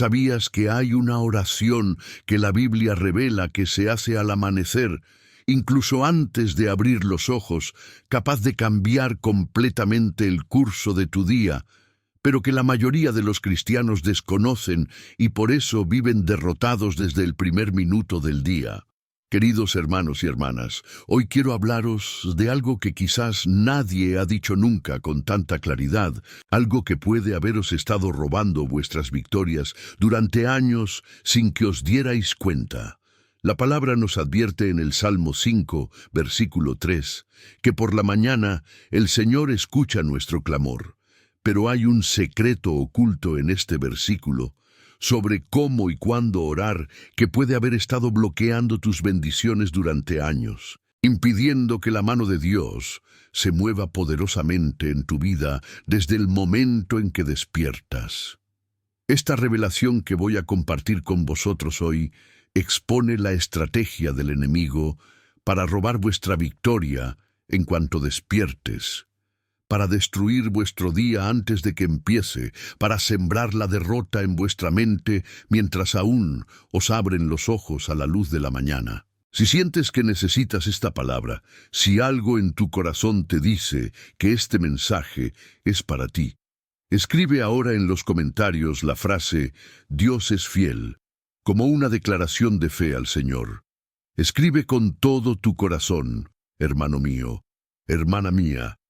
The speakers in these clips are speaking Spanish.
¿Sabías que hay una oración que la Biblia revela que se hace al amanecer, incluso antes de abrir los ojos, capaz de cambiar completamente el curso de tu día, pero que la mayoría de los cristianos desconocen y por eso viven derrotados desde el primer minuto del día? Queridos hermanos y hermanas, hoy quiero hablaros de algo que quizás nadie ha dicho nunca con tanta claridad, algo que puede haberos estado robando vuestras victorias durante años sin que os dierais cuenta. La palabra nos advierte en el Salmo 5, versículo 3, que por la mañana el Señor escucha nuestro clamor. Pero hay un secreto oculto en este versículo sobre cómo y cuándo orar que puede haber estado bloqueando tus bendiciones durante años, impidiendo que la mano de Dios se mueva poderosamente en tu vida desde el momento en que despiertas. Esta revelación que voy a compartir con vosotros hoy expone la estrategia del enemigo para robar vuestra victoria en cuanto despiertes, para destruir vuestro día antes de que empiece, para sembrar la derrota en vuestra mente mientras aún os abren los ojos a la luz de la mañana. Si sientes que necesitas esta palabra, si algo en tu corazón te dice que este mensaje es para ti, escribe ahora en los comentarios la frase «Dios es fiel», como una declaración de fe al Señor. Escribe con todo tu corazón, hermano mío, hermana mía,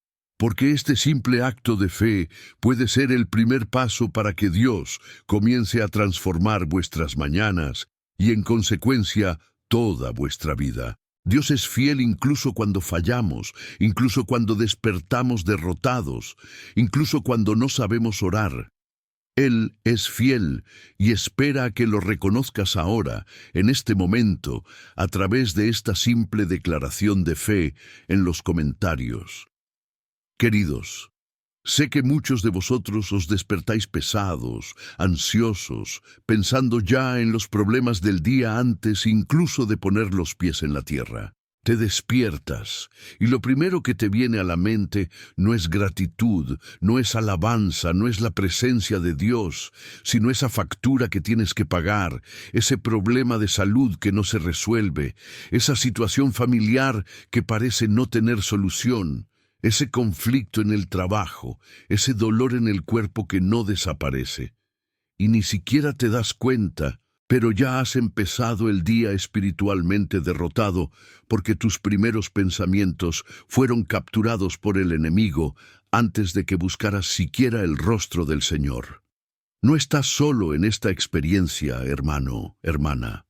porque este simple acto de fe puede ser el primer paso para que Dios comience a transformar vuestras mañanas y, en consecuencia, toda vuestra vida. Dios es fiel incluso cuando fallamos, incluso cuando despertamos derrotados, incluso cuando no sabemos orar. Él es fiel y espera a que lo reconozcas ahora, en este momento, a través de esta simple declaración de fe en los comentarios. Queridos, sé que muchos de vosotros os despertáis pesados, ansiosos, pensando ya en los problemas del día antes incluso de poner los pies en la tierra. Te despiertas y lo primero que te viene a la mente no es gratitud, no es alabanza, no es la presencia de Dios, sino esa factura que tienes que pagar, ese problema de salud que no se resuelve, esa situación familiar que parece no tener solución. Ese conflicto en el trabajo, ese dolor en el cuerpo que no desaparece. Y ni siquiera te das cuenta, pero ya has empezado el día espiritualmente derrotado porque tus primeros pensamientos fueron capturados por el enemigo antes de que buscaras siquiera el rostro del Señor. No estás solo en esta experiencia, hermano, hermana.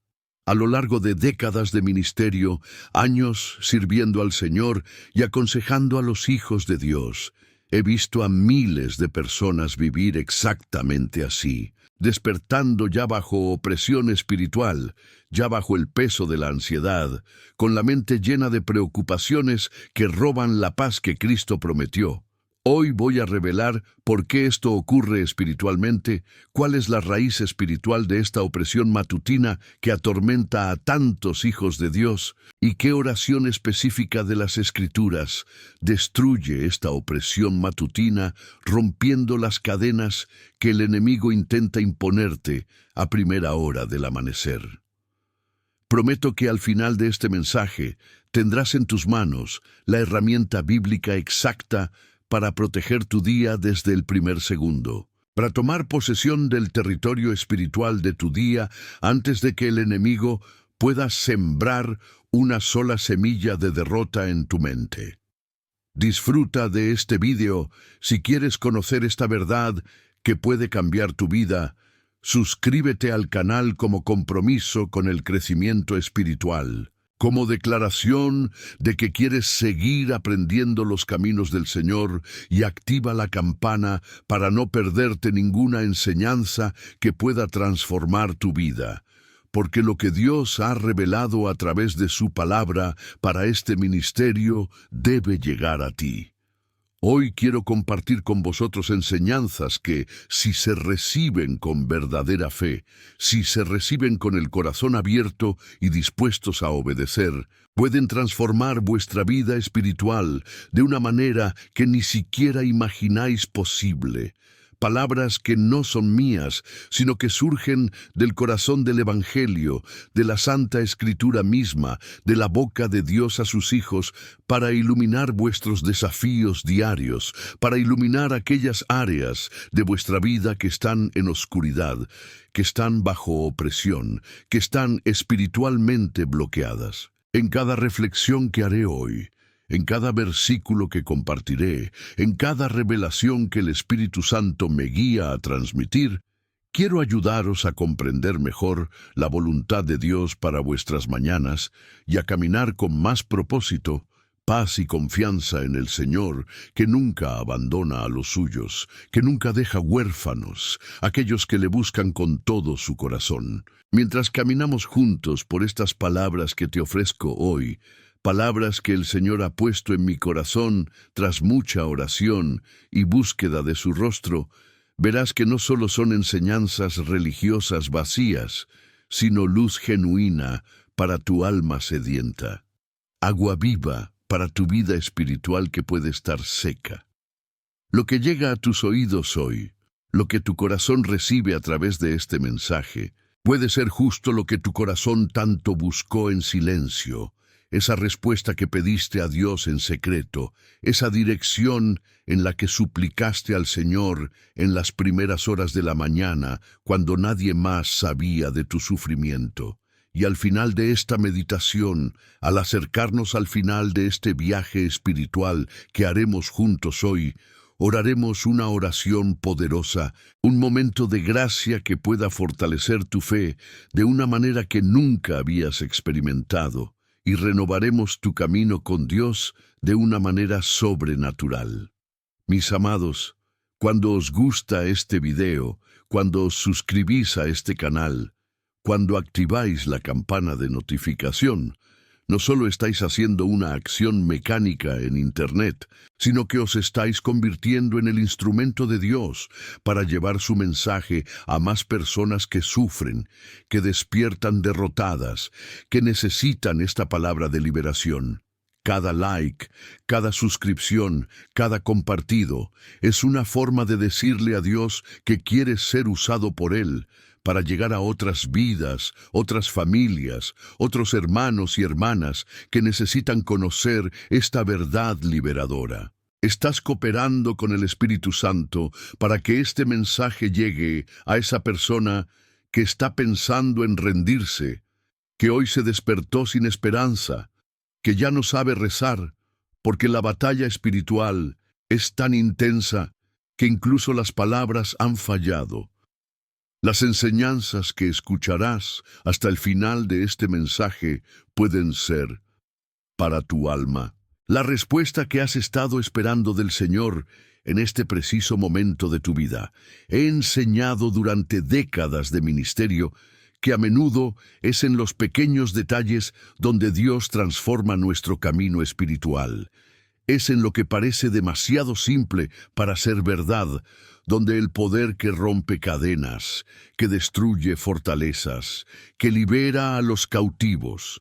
A lo largo de décadas de ministerio, años sirviendo al Señor y aconsejando a los hijos de Dios, he visto a miles de personas vivir exactamente así, despertando ya bajo opresión espiritual, ya bajo el peso de la ansiedad, con la mente llena de preocupaciones que roban la paz que Cristo prometió. Hoy voy a revelar por qué esto ocurre espiritualmente, cuál es la raíz espiritual de esta opresión matutina que atormenta a tantos hijos de Dios y qué oración específica de las Escrituras destruye esta opresión matutina rompiendo las cadenas que el enemigo intenta imponerte a primera hora del amanecer. Prometo que al final de este mensaje tendrás en tus manos la herramienta bíblica exacta para proteger tu día desde el primer segundo, para tomar posesión del territorio espiritual de tu día antes de que el enemigo pueda sembrar una sola semilla de derrota en tu mente. Disfruta de este vídeo si quieres conocer esta verdad que puede cambiar tu vida. Suscríbete al canal como compromiso con el crecimiento espiritual, como declaración de que quieres seguir aprendiendo los caminos del Señor, y activa la campana para no perderte ninguna enseñanza que pueda transformar tu vida, porque lo que Dios ha revelado a través de su palabra para este ministerio debe llegar a ti. Hoy quiero compartir con vosotros enseñanzas que, si se reciben con verdadera fe, si se reciben con el corazón abierto y dispuestos a obedecer, pueden transformar vuestra vida espiritual de una manera que ni siquiera imagináis posible, palabras que no son mías, sino que surgen del corazón del Evangelio, de la Santa Escritura misma, de la boca de Dios a sus hijos, para iluminar vuestros desafíos diarios, para iluminar aquellas áreas de vuestra vida que están en oscuridad, que están bajo opresión, que están espiritualmente bloqueadas. En cada reflexión que haré hoy, en cada versículo que compartiré, en cada revelación que el Espíritu Santo me guía a transmitir, quiero ayudaros a comprender mejor la voluntad de Dios para vuestras mañanas y a caminar con más propósito, paz y confianza en el Señor, que nunca abandona a los suyos, que nunca deja huérfanos, aquellos que le buscan con todo su corazón. Mientras caminamos juntos por estas palabras que te ofrezco hoy, palabras que el Señor ha puesto en mi corazón tras mucha oración y búsqueda de su rostro, verás que no solo son enseñanzas religiosas vacías, sino luz genuina para tu alma sedienta, agua viva para tu vida espiritual que puede estar seca. Lo que llega a tus oídos hoy, lo que tu corazón recibe a través de este mensaje, puede ser justo lo que tu corazón tanto buscó en silencio, esa respuesta que pediste a Dios en secreto, esa dirección en la que suplicaste al Señor en las primeras horas de la mañana, cuando nadie más sabía de tu sufrimiento. Y al final de esta meditación, al acercarnos al final de este viaje espiritual que haremos juntos hoy, oraremos una oración poderosa, un momento de gracia que pueda fortalecer tu fe de una manera que nunca habías experimentado, y renovaremos tu camino con Dios de una manera sobrenatural. Mis amados, cuando os gusta este video, cuando os suscribís a este canal, cuando activáis la campana de notificación, no solo estáis haciendo una acción mecánica en Internet, sino que os estáis convirtiendo en el instrumento de Dios para llevar su mensaje a más personas que sufren, que despiertan derrotadas, que necesitan esta palabra de liberación. Cada like, cada suscripción, cada compartido es una forma de decirle a Dios que quieres ser usado por Él para llegar a otras vidas, otras familias, otros hermanos y hermanas que necesitan conocer esta verdad liberadora. Estás cooperando con el Espíritu Santo para que este mensaje llegue a esa persona que está pensando en rendirse, que hoy se despertó sin esperanza, que ya no sabe rezar, porque la batalla espiritual es tan intensa que incluso las palabras han fallado. Las enseñanzas que escucharás hasta el final de este mensaje pueden ser para tu alma la respuesta que has estado esperando del Señor en este preciso momento de tu vida. He enseñado durante décadas de ministerio que a menudo es en los pequeños detalles donde Dios transforma nuestro camino espiritual. Es en lo que parece demasiado simple para ser verdad, donde el poder que rompe cadenas, que destruye fortalezas, que libera a los cautivos.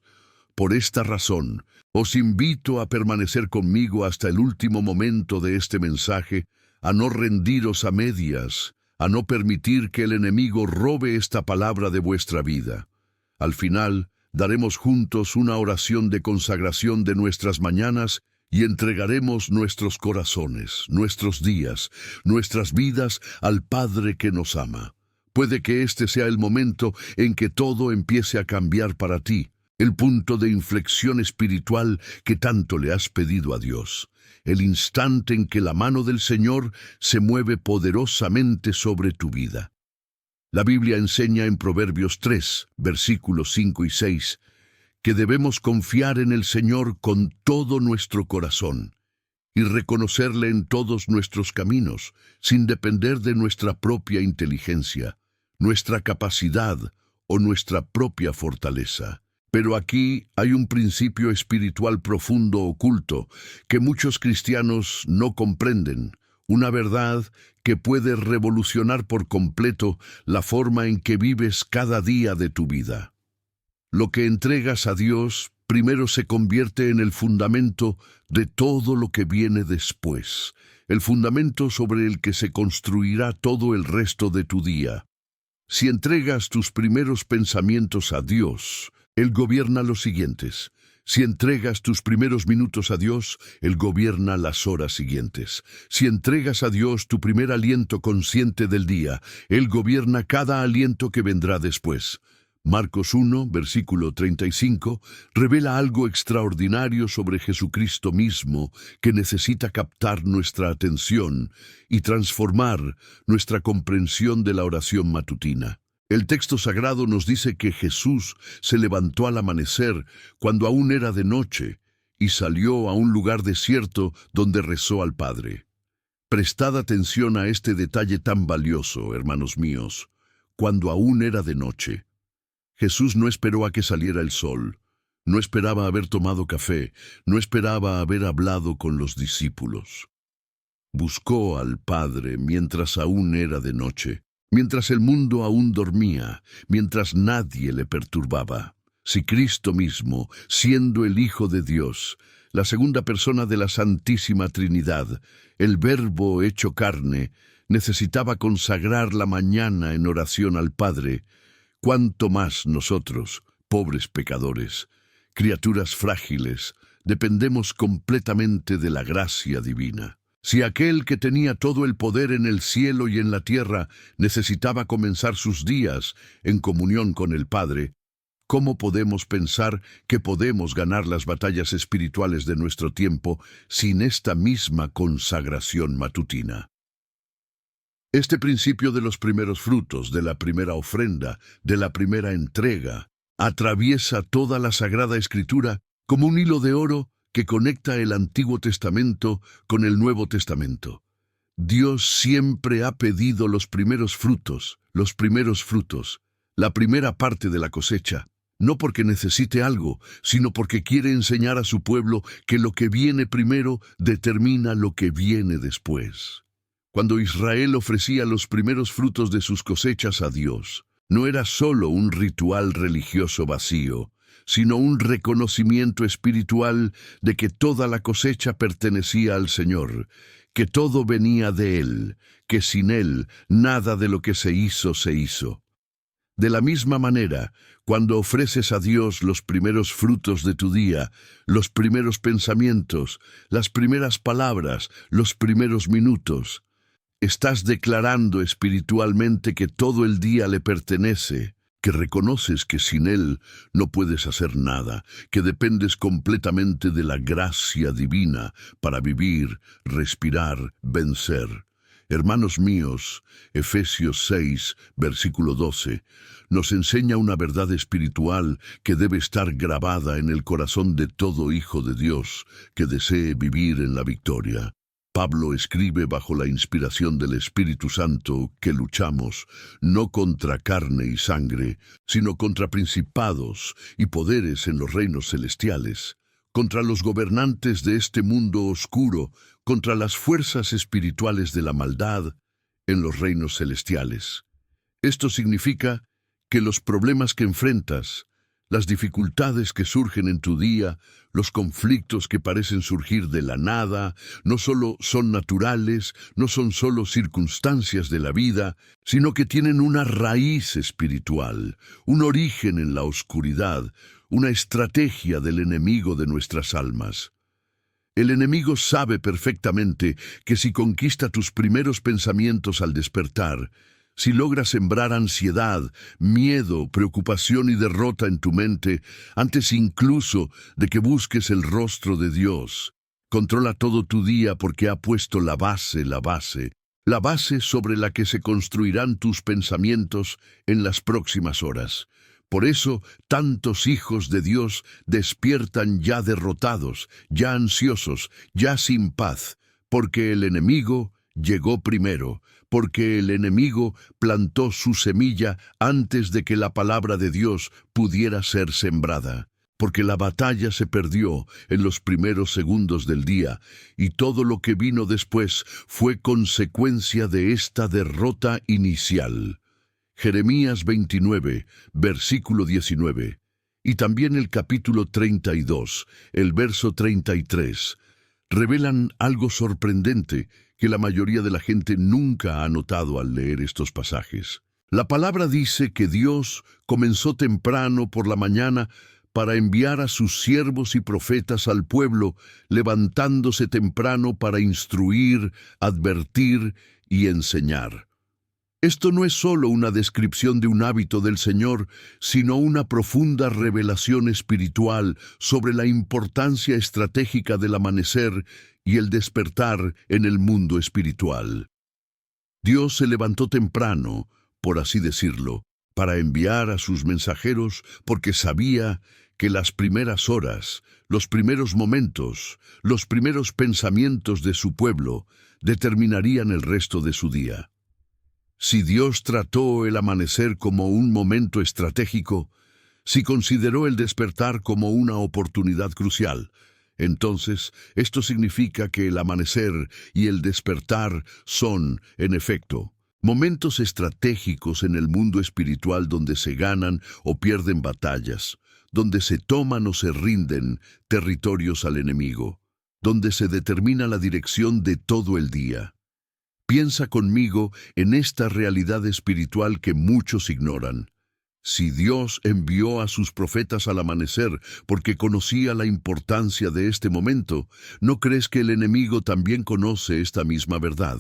Por esta razón, os invito a permanecer conmigo hasta el último momento de este mensaje, a no rendiros a medias, a no permitir que el enemigo robe esta palabra de vuestra vida. Al final, daremos juntos una oración de consagración de nuestras mañanas y entregaremos nuestros corazones, nuestros días, nuestras vidas al Padre que nos ama. Puede que este sea el momento en que todo empiece a cambiar para ti, el punto de inflexión espiritual que tanto le has pedido a Dios, el instante en que la mano del Señor se mueve poderosamente sobre tu vida. La Biblia enseña en Proverbios 3, versículos 5 y 6, que debemos confiar en el Señor con todo nuestro corazón y reconocerle en todos nuestros caminos, sin depender de nuestra propia inteligencia, nuestra capacidad o nuestra propia fortaleza. Pero aquí hay un principio espiritual profundo oculto que muchos cristianos no comprenden, una verdad que puede revolucionar por completo la forma en que vives cada día de tu vida. Lo que entregas a Dios primero se convierte en el fundamento de todo lo que viene después. el fundamento sobre el que se construirá todo el resto de tu día. Si entregas tus primeros pensamientos a Dios, Él gobierna los siguientes. Si entregas tus primeros minutos a Dios, Él gobierna las horas siguientes. Si entregas a Dios tu primer aliento consciente del día, Él gobierna cada aliento que vendrá después. Marcos 1, versículo 35, revela algo extraordinario sobre Jesucristo mismo que necesita captar nuestra atención y transformar nuestra comprensión de la oración matutina. El texto sagrado nos dice que Jesús se levantó al amanecer cuando aún era de noche y salió a un lugar desierto donde rezó al Padre. Prestad atención a este detalle tan valioso, hermanos míos, cuando aún era de noche. Jesús no esperó a que saliera el sol, no esperaba haber tomado café, no esperaba haber hablado con los discípulos. Buscó al Padre mientras aún era de noche, mientras el mundo aún dormía, mientras nadie le perturbaba. Si Cristo mismo, siendo el Hijo de Dios, la segunda persona de la Santísima Trinidad, el Verbo hecho carne, necesitaba consagrar la mañana en oración al Padre, ¿cuánto más nosotros, pobres pecadores, criaturas frágiles, dependemos completamente de la gracia divina? Si aquel que tenía todo el poder en el cielo y en la tierra necesitaba comenzar sus días en comunión con el Padre, ¿cómo podemos pensar que podemos ganar las batallas espirituales de nuestro tiempo sin esta misma consagración matutina? Este principio de los primeros frutos, de la primera ofrenda, de la primera entrega, atraviesa toda la Sagrada Escritura como un hilo de oro que conecta el Antiguo Testamento con el Nuevo Testamento. Dios siempre ha pedido los primeros frutos, la primera parte de la cosecha, no porque necesite algo, sino porque quiere enseñar a su pueblo que lo que viene primero determina lo que viene después. Cuando Israel ofrecía los primeros frutos de sus cosechas a Dios, no era solo un ritual religioso vacío, sino un reconocimiento espiritual de que toda la cosecha pertenecía al Señor, que todo venía de Él, que sin Él nada de lo que se hizo se hizo. De la misma manera, cuando ofreces a Dios los primeros frutos de tu día, los primeros pensamientos, las primeras palabras, los primeros minutos, estás declarando espiritualmente que todo el día le pertenece, que reconoces que sin Él no puedes hacer nada, que dependes completamente de la gracia divina para vivir, respirar, vencer. Hermanos míos, Efesios 6, versículo 12, nos enseña una verdad espiritual que debe estar grabada en el corazón de todo hijo de Dios que desee vivir en la victoria. Pablo escribe bajo la inspiración del Espíritu Santo que luchamos no contra carne y sangre, sino contra principados y poderes en los reinos celestiales, contra los gobernantes de este mundo oscuro, contra las fuerzas espirituales de la maldad en los reinos celestiales. Esto significa que los problemas que enfrentas, las dificultades que surgen en tu día, los conflictos que parecen surgir de la nada, no solo son naturales, no son solo circunstancias de la vida, sino que tienen una raíz espiritual, un origen en la oscuridad, una estrategia del enemigo de nuestras almas. El enemigo sabe perfectamente que si conquista tus primeros pensamientos al despertar, si logras sembrar ansiedad, miedo, preocupación y derrota en tu mente, antes incluso de que busques el rostro de Dios, controla todo tu día porque ha puesto la base sobre la que se construirán tus pensamientos en las próximas horas. Por eso, tantos hijos de Dios despiertan ya derrotados, ya ansiosos, ya sin paz, porque el enemigo llegó primero, porque el enemigo plantó su semilla antes de que la palabra de Dios pudiera ser sembrada, porque la batalla se perdió en los primeros segundos del día, y todo lo que vino después fue consecuencia de esta derrota inicial. Jeremías 29, versículo 19, y también el capítulo 32, el verso 33, revelan algo sorprendente que la mayoría de la gente nunca ha notado al leer estos pasajes. La palabra dice que Dios comenzó temprano por la mañana para enviar a sus siervos y profetas al pueblo, levantándose temprano para instruir, advertir y enseñar. Esto no es solo una descripción de un hábito del Señor, sino una profunda revelación espiritual sobre la importancia estratégica del amanecer y el despertar en el mundo espiritual. Dios se levantó temprano, por así decirlo, para enviar a sus mensajeros porque sabía que las primeras horas, los primeros momentos, los primeros pensamientos de su pueblo determinarían el resto de su día. Si Dios trató el amanecer como un momento estratégico, si consideró el despertar como una oportunidad crucial, entonces esto significa que el amanecer y el despertar son, en efecto, momentos estratégicos en el mundo espiritual donde se ganan o pierden batallas, donde se toman o se rinden territorios al enemigo, donde se determina la dirección de todo el día. Piensa conmigo en esta realidad espiritual que muchos ignoran. Si Dios envió a sus profetas al amanecer porque conocía la importancia de este momento, ¿no crees que el enemigo también conoce esta misma verdad?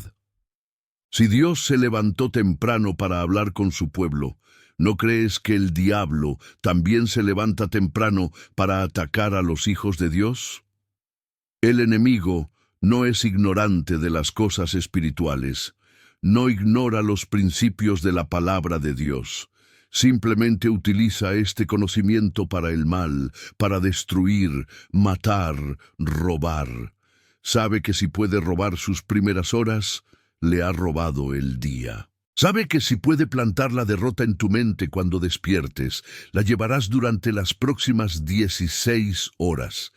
Si Dios se levantó temprano para hablar con su pueblo, ¿no crees que el diablo también se levanta temprano para atacar a los hijos de Dios? El enemigo no es ignorante de las cosas espirituales, no ignora los principios de la palabra de Dios. Simplemente utiliza este conocimiento para el mal, para destruir, matar, robar. Sabe que si puede robar sus primeras horas, le ha robado el día. Sabe que si puede plantar la derrota en tu mente cuando despiertes, la llevarás durante las próximas 16 horas.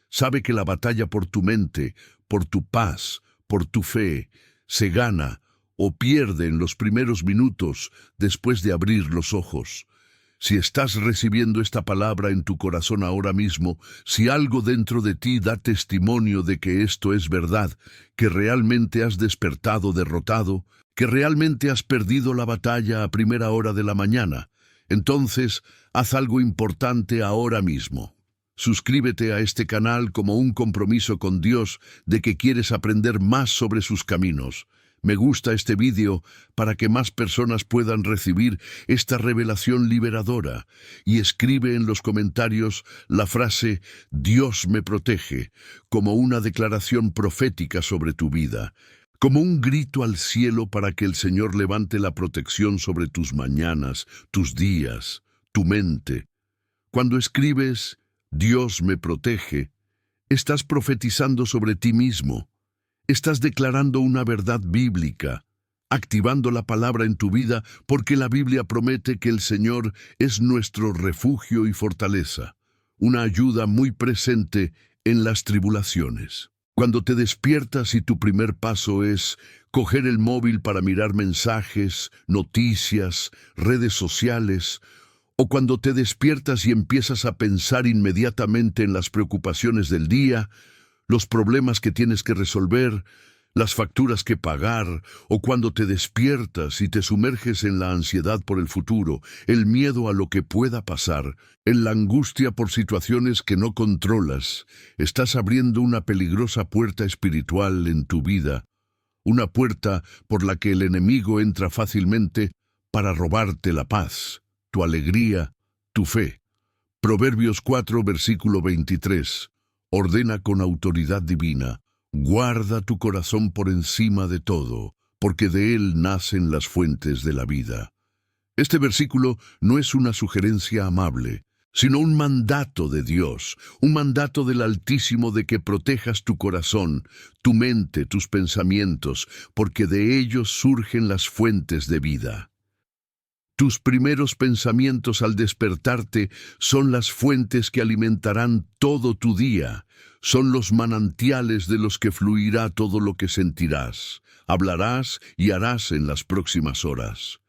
Sabe que la batalla por tu mente, por tu paz, por tu fe, se gana o pierde en los primeros minutos después de abrir los ojos. Si estás recibiendo esta palabra en tu corazón ahora mismo, si algo dentro de ti da testimonio de que esto es verdad, que realmente has despertado derrotado, que realmente has perdido la batalla a primera hora de la mañana, entonces haz algo importante ahora mismo. Suscríbete a este canal como un compromiso con Dios de que quieres aprender más sobre sus caminos. Me gusta este vídeo para que más personas puedan recibir esta revelación liberadora y escribe en los comentarios la frase «Dios me protege» como una declaración profética sobre tu vida, como un grito al cielo para que el Señor levante la protección sobre tus mañanas, tus días, tu mente. Cuando escribes «Dios me protege», estás profetizando sobre ti mismo. Estás declarando una verdad bíblica, activando la palabra en tu vida porque la Biblia promete que el Señor es nuestro refugio y fortaleza, una ayuda muy presente en las tribulaciones. Cuando te despiertas y tu primer paso es coger el móvil para mirar mensajes, noticias, redes sociales, o cuando te despiertas y empiezas a pensar inmediatamente en las preocupaciones del día, los problemas que tienes que resolver, las facturas que pagar, o cuando te despiertas y te sumerges en la ansiedad por el futuro, el miedo a lo que pueda pasar, en la angustia por situaciones que no controlas, estás abriendo una peligrosa puerta espiritual en tu vida, una puerta por la que el enemigo entra fácilmente para robarte la paz, tu alegría, tu fe. Proverbios 4, versículo 23. Ordena con autoridad divina, guarda tu corazón por encima de todo, porque de él nacen las fuentes de la vida. Este versículo no es una sugerencia amable, sino un mandato de Dios, un mandato del Altísimo de que protejas tu corazón, tu mente, tus pensamientos, porque de ellos surgen las fuentes de vida. Tus primeros pensamientos al despertarte son las fuentes que alimentarán todo tu día, son los manantiales de los que fluirá todo lo que sentirás, hablarás y harás en las próximas horas.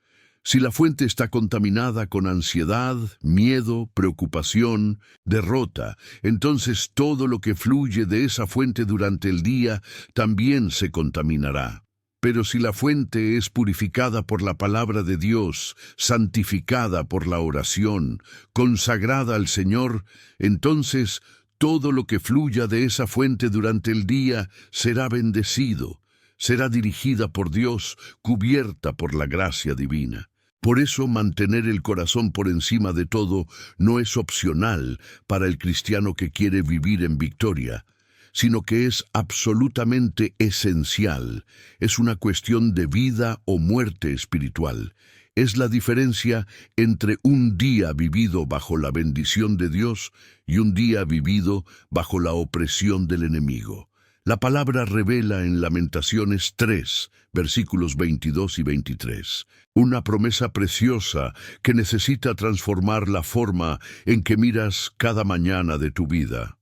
Si la fuente está contaminada con ansiedad, miedo, preocupación, derrota, entonces todo lo que fluye de esa fuente durante el día también se contaminará. Pero si la fuente es purificada por la palabra de Dios, santificada por la oración, consagrada al Señor, entonces todo lo que fluya de esa fuente durante el día será bendecido, será dirigida por Dios, cubierta por la gracia divina. Por eso mantener el corazón por encima de todo no es opcional para el cristiano que quiere vivir en victoria, sino que es absolutamente esencial. Es una cuestión de vida o muerte espiritual. Es la diferencia entre un día vivido bajo la bendición de Dios y un día vivido bajo la opresión del enemigo. La palabra revela en Lamentaciones 3, versículos 22 y 23, una promesa preciosa que necesita transformar la forma en que miras cada mañana de tu vida.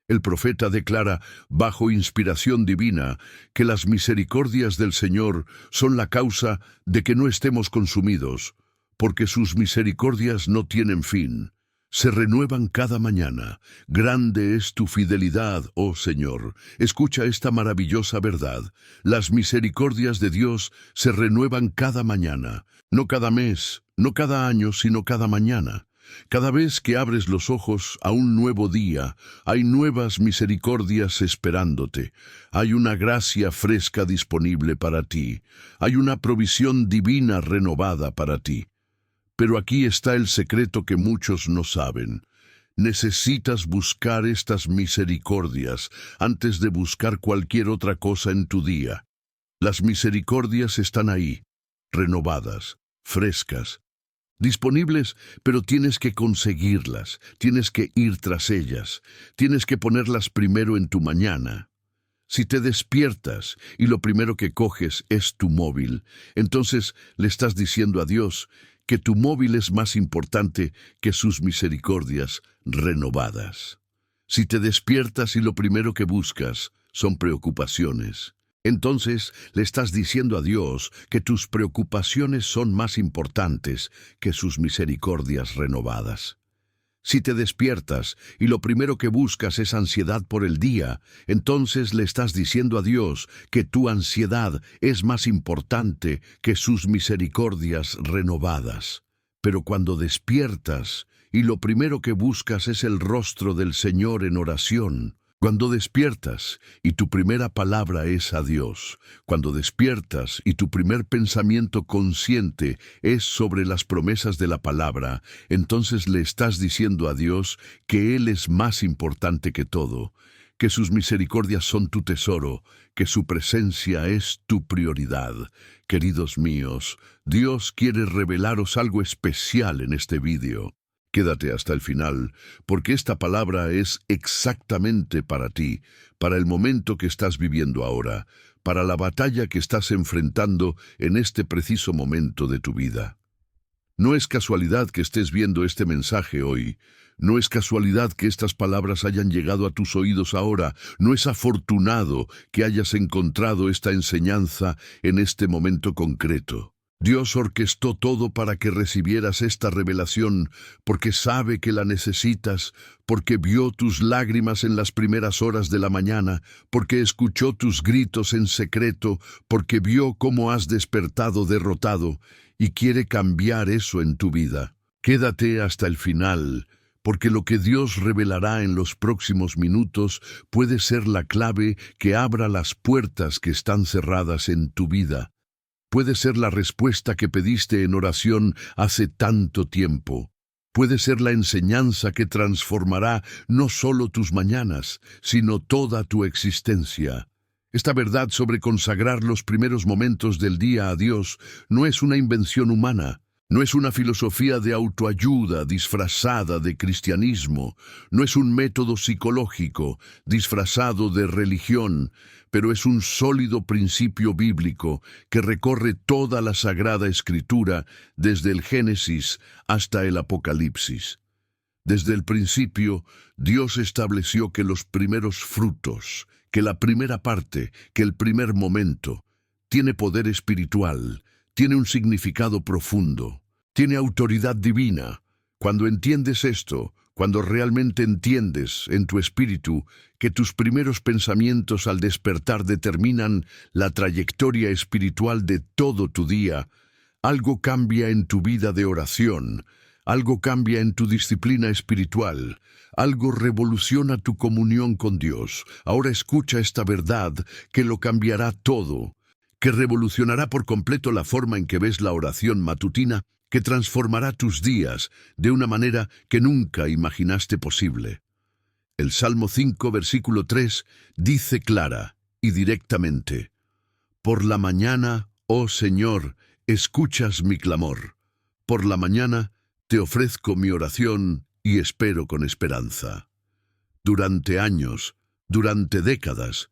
El profeta declara, bajo inspiración divina, que las misericordias del Señor son la causa de que no estemos consumidos, porque sus misericordias no tienen fin. Se renuevan cada mañana. Grande es tu fidelidad, oh Señor. Escucha esta maravillosa verdad. Las misericordias de Dios se renuevan cada mañana. No cada mes, no cada año, sino cada mañana. Cada vez que abres los ojos a un nuevo día, hay nuevas misericordias esperándote. Hay una gracia fresca disponible para ti. Hay una provisión divina renovada para ti. Pero aquí está el secreto que muchos no saben. Necesitas buscar estas misericordias antes de buscar cualquier otra cosa en tu día. Las misericordias están ahí, renovadas, frescas, disponibles, pero tienes que conseguirlas, tienes que ir tras ellas, tienes que ponerlas primero en tu mañana. Si te despiertas y lo primero que coges es tu móvil, entonces le estás diciendo a Dios que tu móvil es más importante que sus misericordias renovadas. Si te despiertas y lo primero que buscas son preocupaciones, entonces le estás diciendo a Dios que tus preocupaciones son más importantes que sus misericordias renovadas. Si te despiertas y lo primero que buscas es ansiedad por el día, entonces le estás diciendo a Dios que tu ansiedad es más importante que sus misericordias renovadas. Pero cuando despiertas y lo primero que buscas es el rostro del Señor en oración, cuando despiertas y tu primera palabra es a Dios, cuando despiertas y tu primer pensamiento consciente es sobre las promesas de la palabra, entonces le estás diciendo a Dios que Él es más importante que todo, que sus misericordias son tu tesoro, que su presencia es tu prioridad. Queridos míos, Dios quiere revelaros algo especial en este vídeo. Quédate hasta el final, porque esta palabra es exactamente para ti, para el momento que estás viviendo ahora, para la batalla que estás enfrentando en este preciso momento de tu vida. No es casualidad que estés viendo este mensaje hoy. No es casualidad que estas palabras hayan llegado a tus oídos ahora. No es afortunado que hayas encontrado esta enseñanza en este momento concreto. Dios orquestó todo para que recibieras esta revelación, porque sabe que la necesitas, porque vio tus lágrimas en las primeras horas de la mañana, porque escuchó tus gritos en secreto, porque vio cómo has despertado derrotado, y quiere cambiar eso en tu vida. Quédate hasta el final, porque lo que Dios revelará en los próximos minutos puede ser la clave que abra las puertas que están cerradas en tu vida. Puede ser la respuesta que pediste en oración hace tanto tiempo. Puede ser la enseñanza que transformará no solo tus mañanas, sino toda tu existencia. Esta verdad sobre consagrar los primeros momentos del día a Dios no es una invención humana. No es una filosofía de autoayuda disfrazada de cristianismo, no es un método psicológico disfrazado de religión, pero es un sólido principio bíblico que recorre toda la Sagrada Escritura desde el Génesis hasta el Apocalipsis. Desde el principio, Dios estableció que los primeros frutos, que la primera parte, que el primer momento, tiene poder espiritual, tiene un significado profundo, tiene autoridad divina. Cuando entiendes esto, cuando realmente entiendes en tu espíritu que tus primeros pensamientos al despertar determinan la trayectoria espiritual de todo tu día, algo cambia en tu vida de oración, algo cambia en tu disciplina espiritual, algo revoluciona tu comunión con Dios. Ahora escucha esta verdad que lo cambiará todo, que revolucionará por completo la forma en que ves la oración matutina, que transformará tus días de una manera que nunca imaginaste posible. El Salmo 5, versículo 3, dice clara y directamente: Por la mañana, oh Señor, escuchas mi clamor. Por la mañana te ofrezco mi oración y espero con esperanza. Durante años, durante décadas,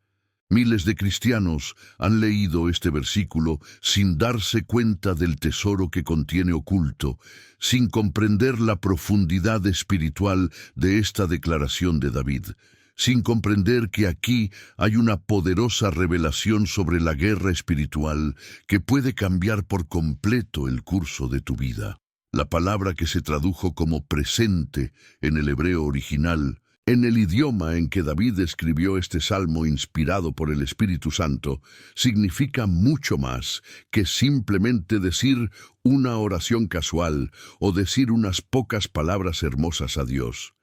miles de cristianos han leído este versículo sin darse cuenta del tesoro que contiene oculto, sin comprender la profundidad espiritual de esta declaración de David, sin comprender que aquí hay una poderosa revelación sobre la guerra espiritual que puede cambiar por completo el curso de tu vida. La palabra que se tradujo como presente en el hebreo original, en el idioma en que David escribió este salmo inspirado por el Espíritu Santo, significa mucho más que simplemente decir una oración casual o decir unas pocas palabras hermosas a Dios.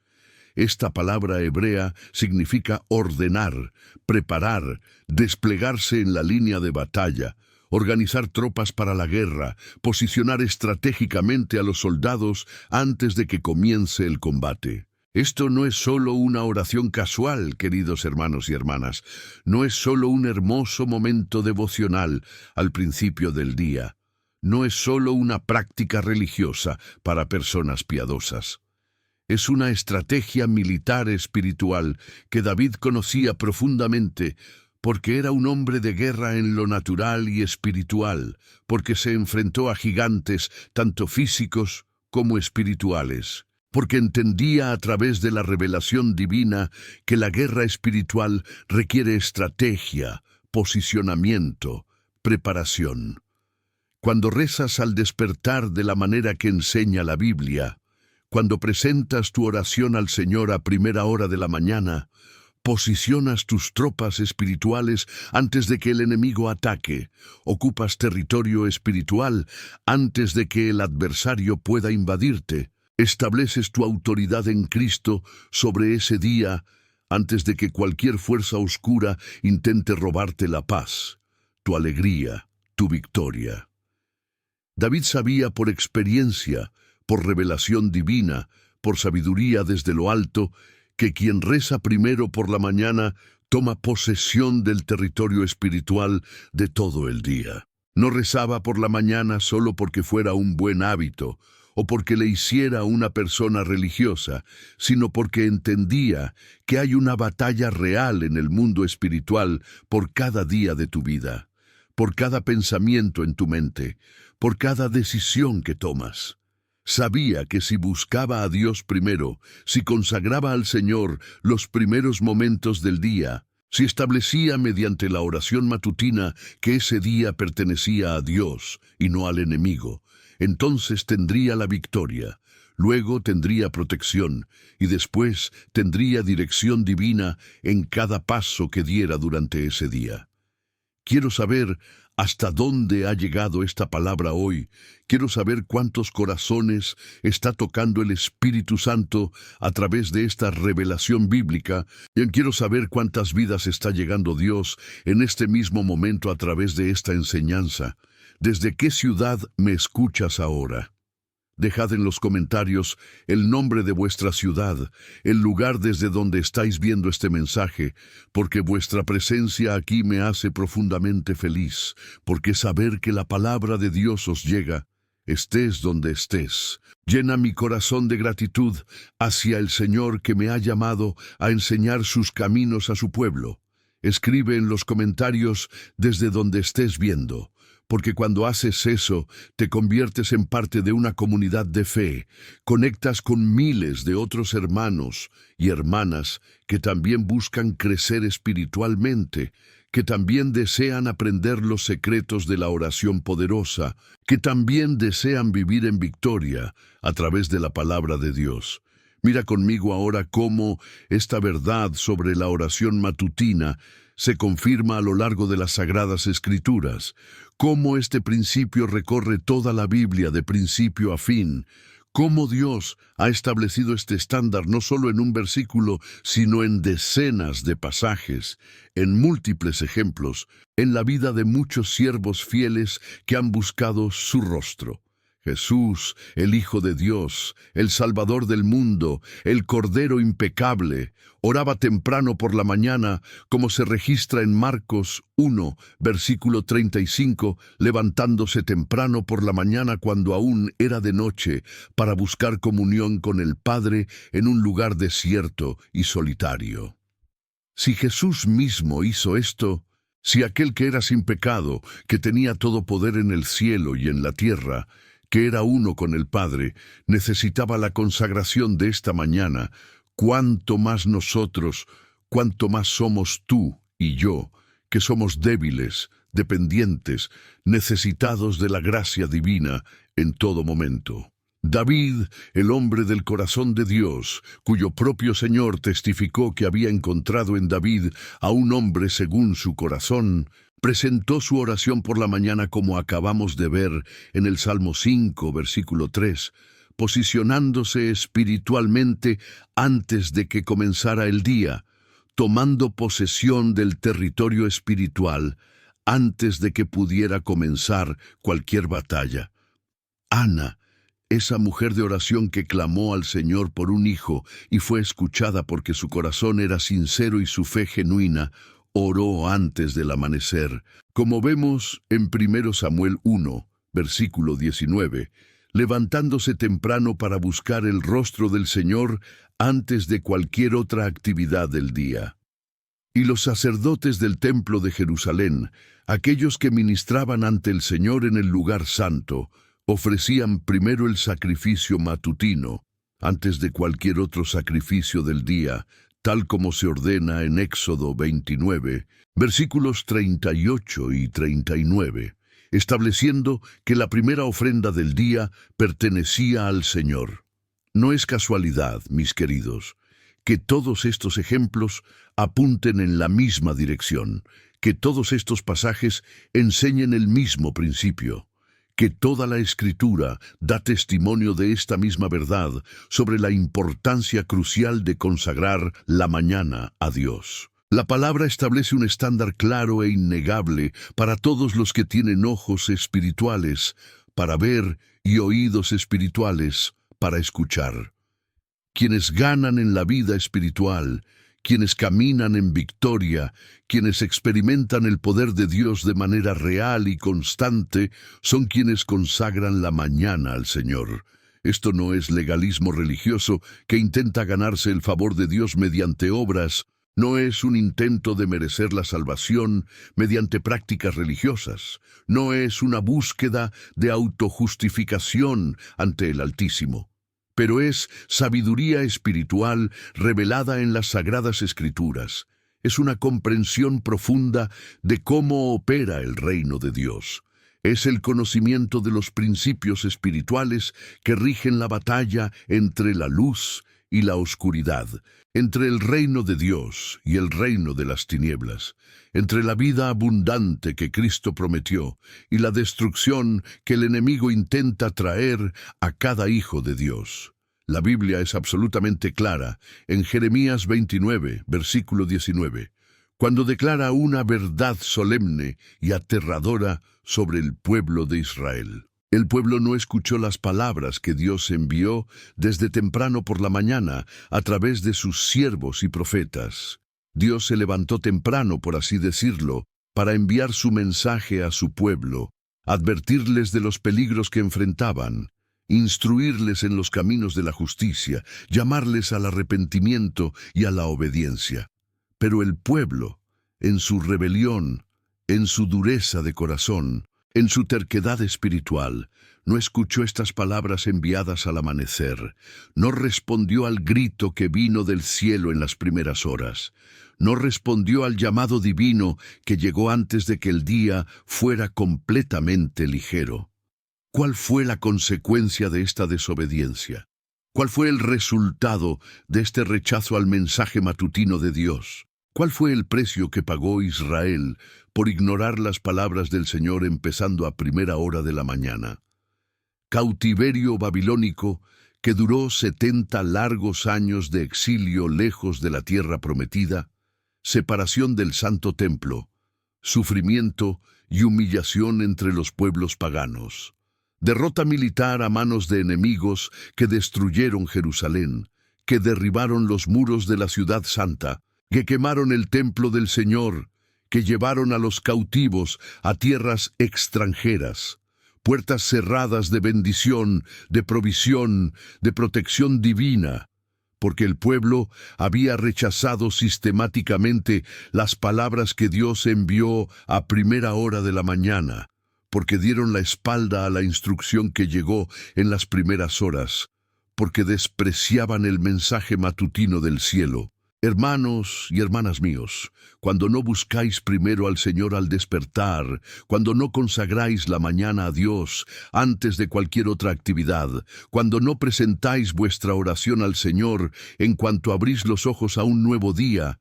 Esta palabra hebrea significa ordenar, preparar, desplegarse en la línea de batalla, organizar tropas para la guerra, posicionar estratégicamente a los soldados antes de que comience el combate. Esto no es solo una oración casual, queridos hermanos y hermanas, no es solo un hermoso momento devocional al principio del día, no es solo una práctica religiosa para personas piadosas. Es una estrategia militar espiritual que David conocía profundamente, porque era un hombre de guerra en lo natural y espiritual, porque se enfrentó a gigantes tanto físicos como espirituales, porque entendía a través de la revelación divina que la guerra espiritual requiere estrategia, posicionamiento, preparación. Cuando rezas al despertar de la manera que enseña la Biblia, cuando presentas tu oración al Señor a primera hora de la mañana, posicionas tus tropas espirituales antes de que el enemigo ataque, ocupas territorio espiritual antes de que el adversario pueda invadirte, estableces tu autoridad en Cristo sobre ese día antes de que cualquier fuerza oscura intente robarte la paz, tu alegría, tu victoria. David sabía por experiencia, por revelación divina, por sabiduría desde lo alto, que quien reza primero por la mañana toma posesión del territorio espiritual de todo el día. No rezaba por la mañana solo porque fuera un buen hábito o porque le hiciera una persona religiosa, sino porque entendía que hay una batalla real en el mundo espiritual por cada día de tu vida, por cada pensamiento en tu mente, por cada decisión que tomas. Sabía que si buscaba a Dios primero, si consagraba al Señor los primeros momentos del día, si establecía mediante la oración matutina que ese día pertenecía a Dios y no al enemigo, entonces tendría la victoria, luego tendría protección y después tendría dirección divina en cada paso que diera durante ese día. Quiero saber hasta dónde ha llegado esta palabra hoy. Quiero saber cuántos corazones está tocando el Espíritu Santo a través de esta revelación bíblica. Y quiero saber cuántas vidas está llegando Dios en este mismo momento a través de esta enseñanza. ¿Desde qué ciudad me escuchas ahora? Dejad en los comentarios el nombre de vuestra ciudad, el lugar desde donde estáis viendo este mensaje, porque vuestra presencia aquí me hace profundamente feliz, porque saber que la palabra de Dios os llega, estés donde estés, llena mi corazón de gratitud hacia el Señor que me ha llamado a enseñar sus caminos a su pueblo. Escribe en los comentarios desde donde estés viendo, porque cuando haces eso, te conviertes en parte de una comunidad de fe, conectas con miles de otros hermanos y hermanas que también buscan crecer espiritualmente, que también desean aprender los secretos de la oración poderosa, que también desean vivir en victoria a través de la palabra de Dios. Mira conmigo ahora cómo esta verdad sobre la oración matutina se confirma a lo largo de las Sagradas Escrituras, cómo este principio recorre toda la Biblia de principio a fin, cómo Dios ha establecido este estándar no solo en un versículo, sino en decenas de pasajes, en múltiples ejemplos, en la vida de muchos siervos fieles que han buscado su rostro. Jesús, el Hijo de Dios, el Salvador del mundo, el Cordero impecable, oraba temprano por la mañana, como se registra en Marcos 1, versículo 35, levantándose temprano por la mañana cuando aún era de noche, para buscar comunión con el Padre en un lugar desierto y solitario. Si Jesús mismo hizo esto, si aquel que era sin pecado, que tenía todo poder en el cielo y en la tierra, que era uno con el Padre, necesitaba la consagración de esta mañana, cuánto más nosotros, cuánto más somos tú y yo, que somos débiles, dependientes, necesitados de la gracia divina en todo momento. David, el hombre del corazón de Dios, cuyo propio Señor testificó que había encontrado en David a un hombre según su corazón, presentó su oración por la mañana como acabamos de ver en el Salmo 5, versículo 3, posicionándose espiritualmente antes de que comenzara el día, tomando posesión del territorio espiritual antes de que pudiera comenzar cualquier batalla. Ana, esa mujer de oración que clamó al Señor por un hijo y fue escuchada porque su corazón era sincero y su fe genuina, oró antes del amanecer, como vemos en 1 Samuel 1, versículo 19, levantándose temprano para buscar el rostro del Señor antes de cualquier otra actividad del día. Y los sacerdotes del templo de Jerusalén, aquellos que ministraban ante el Señor en el lugar santo, ofrecían primero el sacrificio matutino, antes de cualquier otro sacrificio del día, tal como se ordena en Éxodo 29, versículos 38 y 39, estableciendo que la primera ofrenda del día pertenecía al Señor. No es casualidad, mis queridos, que todos estos ejemplos apunten en la misma dirección, que todos estos pasajes enseñen el mismo principio, que toda la Escritura da testimonio de esta misma verdad sobre la importancia crucial de consagrar la mañana a Dios. La palabra establece un estándar claro e innegable para todos los que tienen ojos espirituales para ver y oídos espirituales para escuchar. Quienes ganan en la vida espiritual, quienes caminan en victoria, quienes experimentan el poder de Dios de manera real y constante, son quienes consagran la mañana al Señor. Esto no es legalismo religioso que intenta ganarse el favor de Dios mediante obras, no es un intento de merecer la salvación mediante prácticas religiosas, no es una búsqueda de autojustificación ante el Altísimo, pero es sabiduría espiritual revelada en las Sagradas Escrituras. Es una comprensión profunda de cómo opera el reino de Dios. Es el conocimiento de los principios espirituales que rigen la batalla entre la luz y la oscuridad, entre el reino de Dios y el reino de las tinieblas, entre la vida abundante que Cristo prometió y la destrucción que el enemigo intenta traer a cada hijo de Dios. La Biblia es absolutamente clara en Jeremías 29, versículo 19, cuando declara una verdad solemne y aterradora sobre el pueblo de Israel. El pueblo no escuchó las palabras que Dios envió desde temprano por la mañana a través de sus siervos y profetas. Dios se levantó temprano, por así decirlo, para enviar su mensaje a su pueblo, advertirles de los peligros que enfrentaban, instruirles en los caminos de la justicia, llamarles al arrepentimiento y a la obediencia. Pero el pueblo, en su rebelión, en su dureza de corazón, en su terquedad espiritual, No escuchó estas palabras enviadas al amanecer. No respondió al grito que vino del cielo en las primeras horas. No respondió al llamado divino que llegó antes de que el día fuera completamente ligero. ¿Cuál fue la consecuencia de esta desobediencia? ¿Cuál fue el resultado de este rechazo al mensaje matutino de Dios? ¿Cuál fue el precio que pagó Israel por ignorar las palabras del Señor empezando a primera hora de la mañana? Cautiverio babilónico que duró 70 largos años de exilio lejos de la tierra prometida, separación del santo templo, sufrimiento y humillación entre los pueblos paganos, derrota militar a manos de enemigos que destruyeron Jerusalén, que derribaron los muros de la ciudad santa, que quemaron el templo del Señor, que llevaron a los cautivos a tierras extranjeras, puertas cerradas de bendición, de provisión, de protección divina, porque el pueblo había rechazado sistemáticamente las palabras que Dios envió a primera hora de la mañana, porque dieron la espalda a la instrucción que llegó en las primeras horas, porque despreciaban el mensaje matutino del cielo. Hermanos y hermanas míos, cuando no buscáis primero al Señor al despertar, cuando no consagráis la mañana a Dios antes de cualquier otra actividad, cuando no presentáis vuestra oración al Señor en cuanto abrís los ojos a un nuevo día,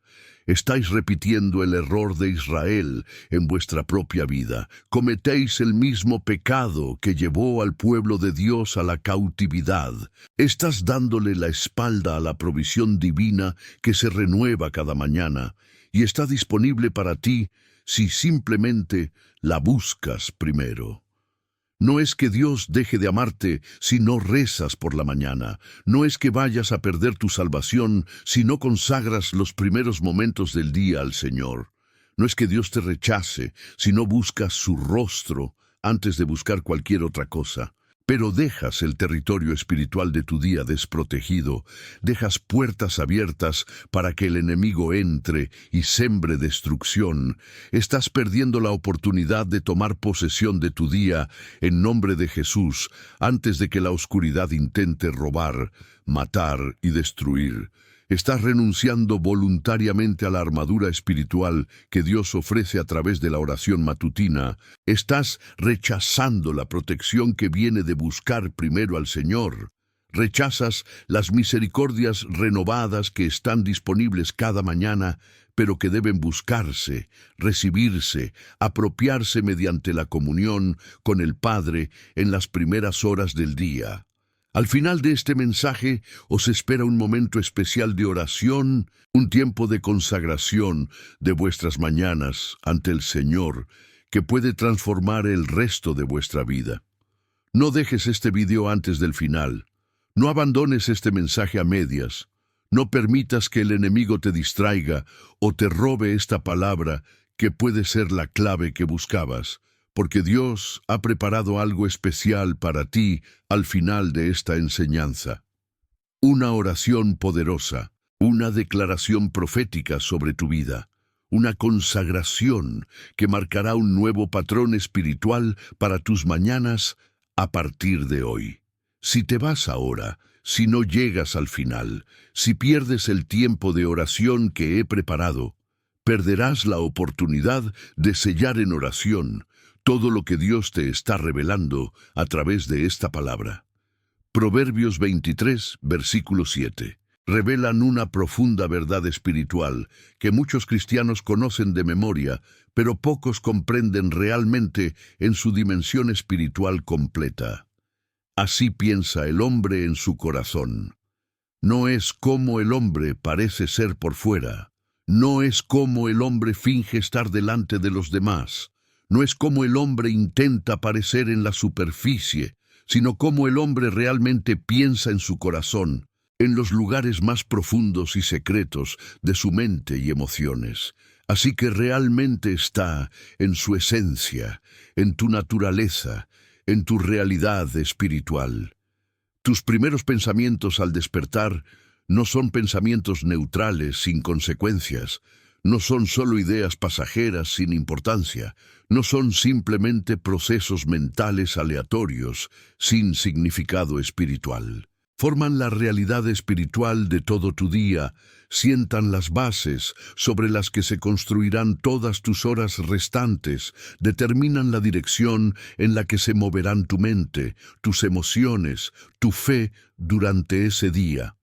estáis repitiendo el error de Israel en vuestra propia vida. Cometéis el mismo pecado que llevó al pueblo de Dios a la cautividad. Estás dándole la espalda a la provisión divina que se renueva cada mañana y está disponible para ti si simplemente la buscas primero. No es que Dios deje de amarte si no rezas por la mañana. No es que vayas a perder tu salvación si no consagras los primeros momentos del día al Señor. No es que Dios te rechace si no buscas su rostro antes de buscar cualquier otra cosa. Pero dejas el territorio espiritual de tu día desprotegido, dejas puertas abiertas para que el enemigo entre y sembre destrucción. Estás perdiendo la oportunidad de tomar posesión de tu día en nombre de Jesús antes de que la oscuridad intente robar, matar y destruir. Estás renunciando voluntariamente a la armadura espiritual que Dios ofrece a través de la oración matutina. Estás rechazando la protección que viene de buscar primero al Señor. Rechazas las misericordias renovadas que están disponibles cada mañana, pero que deben buscarse, recibirse, apropiarse mediante la comunión con el Padre en las primeras horas del día. Al final de este mensaje os espera un momento especial de oración, un tiempo de consagración de vuestras mañanas ante el Señor, que puede transformar el resto de vuestra vida. No dejes este video antes del final. No abandones este mensaje a medias. No permitas que el enemigo te distraiga o te robe esta palabra que puede ser la clave que buscabas, porque Dios ha preparado algo especial para ti al final de esta enseñanza. Una oración poderosa, una declaración profética sobre tu vida, una consagración que marcará un nuevo patrón espiritual para tus mañanas a partir de hoy. Si te vas ahora, si no llegas al final, si pierdes el tiempo de oración que he preparado, perderás la oportunidad de sellar en oración todo lo que Dios te está revelando a través de esta palabra. Proverbios 23, versículo 7. Revelan una profunda verdad espiritual que muchos cristianos conocen de memoria, pero pocos comprenden realmente en su dimensión espiritual completa. Así piensa el hombre en su corazón. No es como el hombre parece ser por fuera. No es como el hombre finge estar delante de los demás. No es como el hombre intenta parecer en la superficie, sino como el hombre realmente piensa en su corazón, en los lugares más profundos y secretos de su mente y emociones. Así que realmente está en su esencia, en tu naturaleza, en tu realidad espiritual. Tus primeros pensamientos al despertar no son pensamientos neutrales sin consecuencias. No son solo ideas pasajeras sin importancia, no son simplemente procesos mentales aleatorios, sin significado espiritual. Forman la realidad espiritual de todo tu día, sientan las bases sobre las que se construirán todas tus horas restantes, determinan la dirección en la que se moverán tu mente, tus emociones, tu fe durante ese día.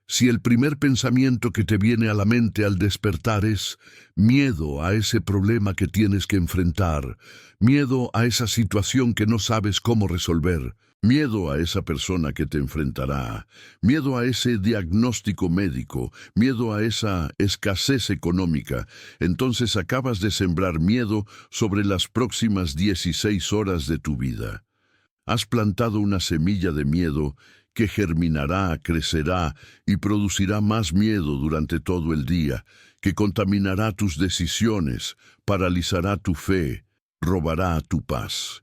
Si el primer pensamiento que te viene a la mente al despertar es miedo a ese problema que tienes que enfrentar, miedo a esa situación que no sabes cómo resolver, miedo a esa persona que te enfrentará, miedo a ese diagnóstico médico, miedo a esa escasez económica, entonces acabas de sembrar miedo sobre las próximas 16 horas de tu vida. Has plantado una semilla de miedo que germinará, crecerá y producirá más miedo durante todo el día, que contaminará tus decisiones, paralizará tu fe, robará tu paz.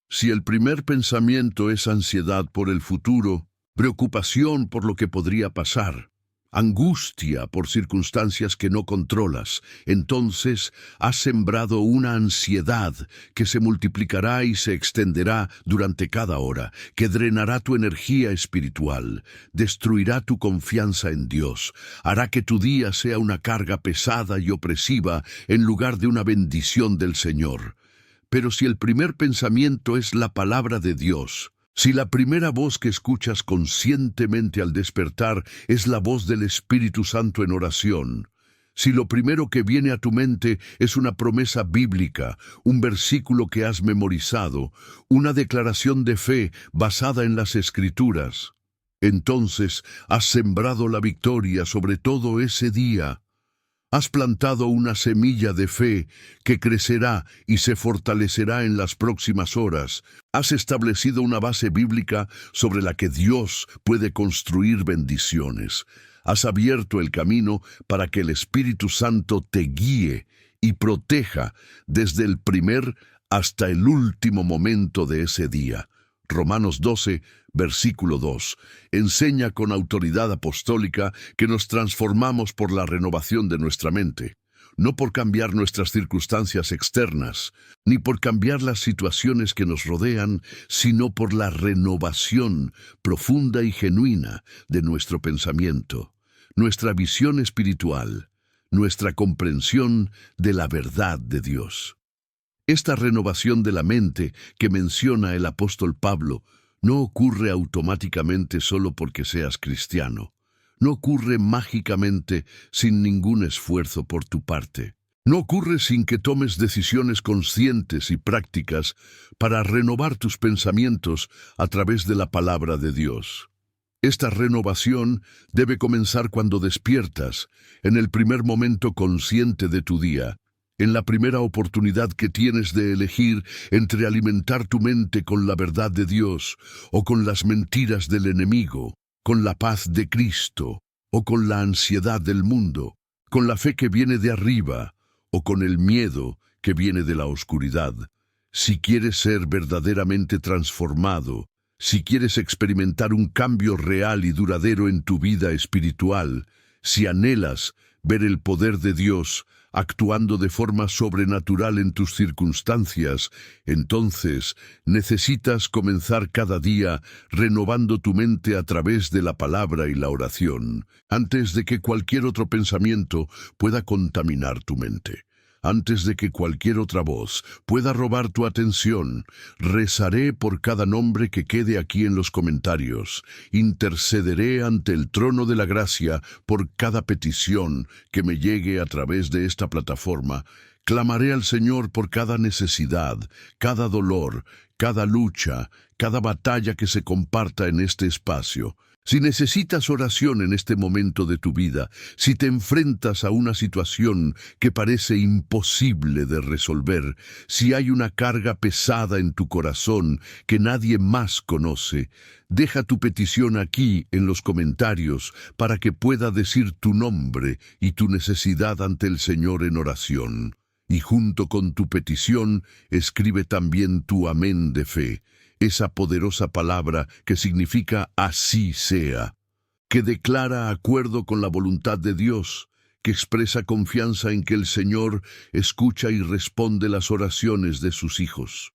Si el primer pensamiento es ansiedad por el futuro, preocupación por lo que podría pasar, angustia por circunstancias que no controlas, entonces has sembrado una ansiedad que se multiplicará y se extenderá durante cada hora, que drenará tu energía espiritual, destruirá tu confianza en Dios, hará que tu día sea una carga pesada y opresiva en lugar de una bendición del Señor. Pero si el primer pensamiento es la palabra de Dios, si la primera voz que escuchas conscientemente al despertar es la voz del Espíritu Santo en oración, si lo primero que viene a tu mente es una promesa bíblica, un versículo que has memorizado, una declaración de fe basada en las Escrituras, entonces has sembrado la victoria sobre todo ese día. Has plantado una semilla de fe que crecerá y se fortalecerá en las próximas horas. Has establecido una base bíblica sobre la que Dios puede construir bendiciones. Has abierto el camino para que el Espíritu Santo te guíe y proteja desde el primer hasta el último momento de ese día. Romanos 12, versículo 2, enseña con autoridad apostólica que nos transformamos por la renovación de nuestra mente, no por cambiar nuestras circunstancias externas, ni por cambiar las situaciones que nos rodean, sino por la renovación profunda y genuina de nuestro pensamiento, nuestra visión espiritual, nuestra comprensión de la verdad de Dios. Esta renovación de la mente que menciona el apóstol Pablo no ocurre automáticamente solo porque seas cristiano. No ocurre mágicamente sin ningún esfuerzo por tu parte. No ocurre sin que tomes decisiones conscientes y prácticas para renovar tus pensamientos a través de la palabra de Dios. Esta renovación debe comenzar cuando despiertas, en el primer momento consciente de tu día, en la primera oportunidad que tienes de elegir entre alimentar tu mente con la verdad de Dios o con las mentiras del enemigo, con la paz de Cristo o con la ansiedad del mundo, con la fe que viene de arriba o con el miedo que viene de la oscuridad. Si quieres ser verdaderamente transformado, si quieres experimentar un cambio real y duradero en tu vida espiritual, si anhelas ver el poder de Dios actuando de forma sobrenatural en tus circunstancias, entonces necesitas comenzar cada día renovando tu mente a través de la palabra y la oración, antes de que cualquier otro pensamiento pueda contaminar tu mente. Antes de que cualquier otra voz pueda robar tu atención, rezaré por cada nombre que quede aquí en los comentarios. Intercederé ante el trono de la gracia por cada petición que me llegue a través de esta plataforma. Clamaré al Señor por cada necesidad, cada dolor, cada lucha, cada batalla que se comparta en este espacio. Si necesitas oración en este momento de tu vida, si te enfrentas a una situación que parece imposible de resolver, si hay una carga pesada en tu corazón que nadie más conoce, deja tu petición aquí en los comentarios para que pueda decir tu nombre y tu necesidad ante el Señor en oración. Y junto con tu petición, escribe también tu amén de fe, esa poderosa palabra que significa así sea, que declara acuerdo con la voluntad de Dios, que expresa confianza en que el Señor escucha y responde las oraciones de sus hijos.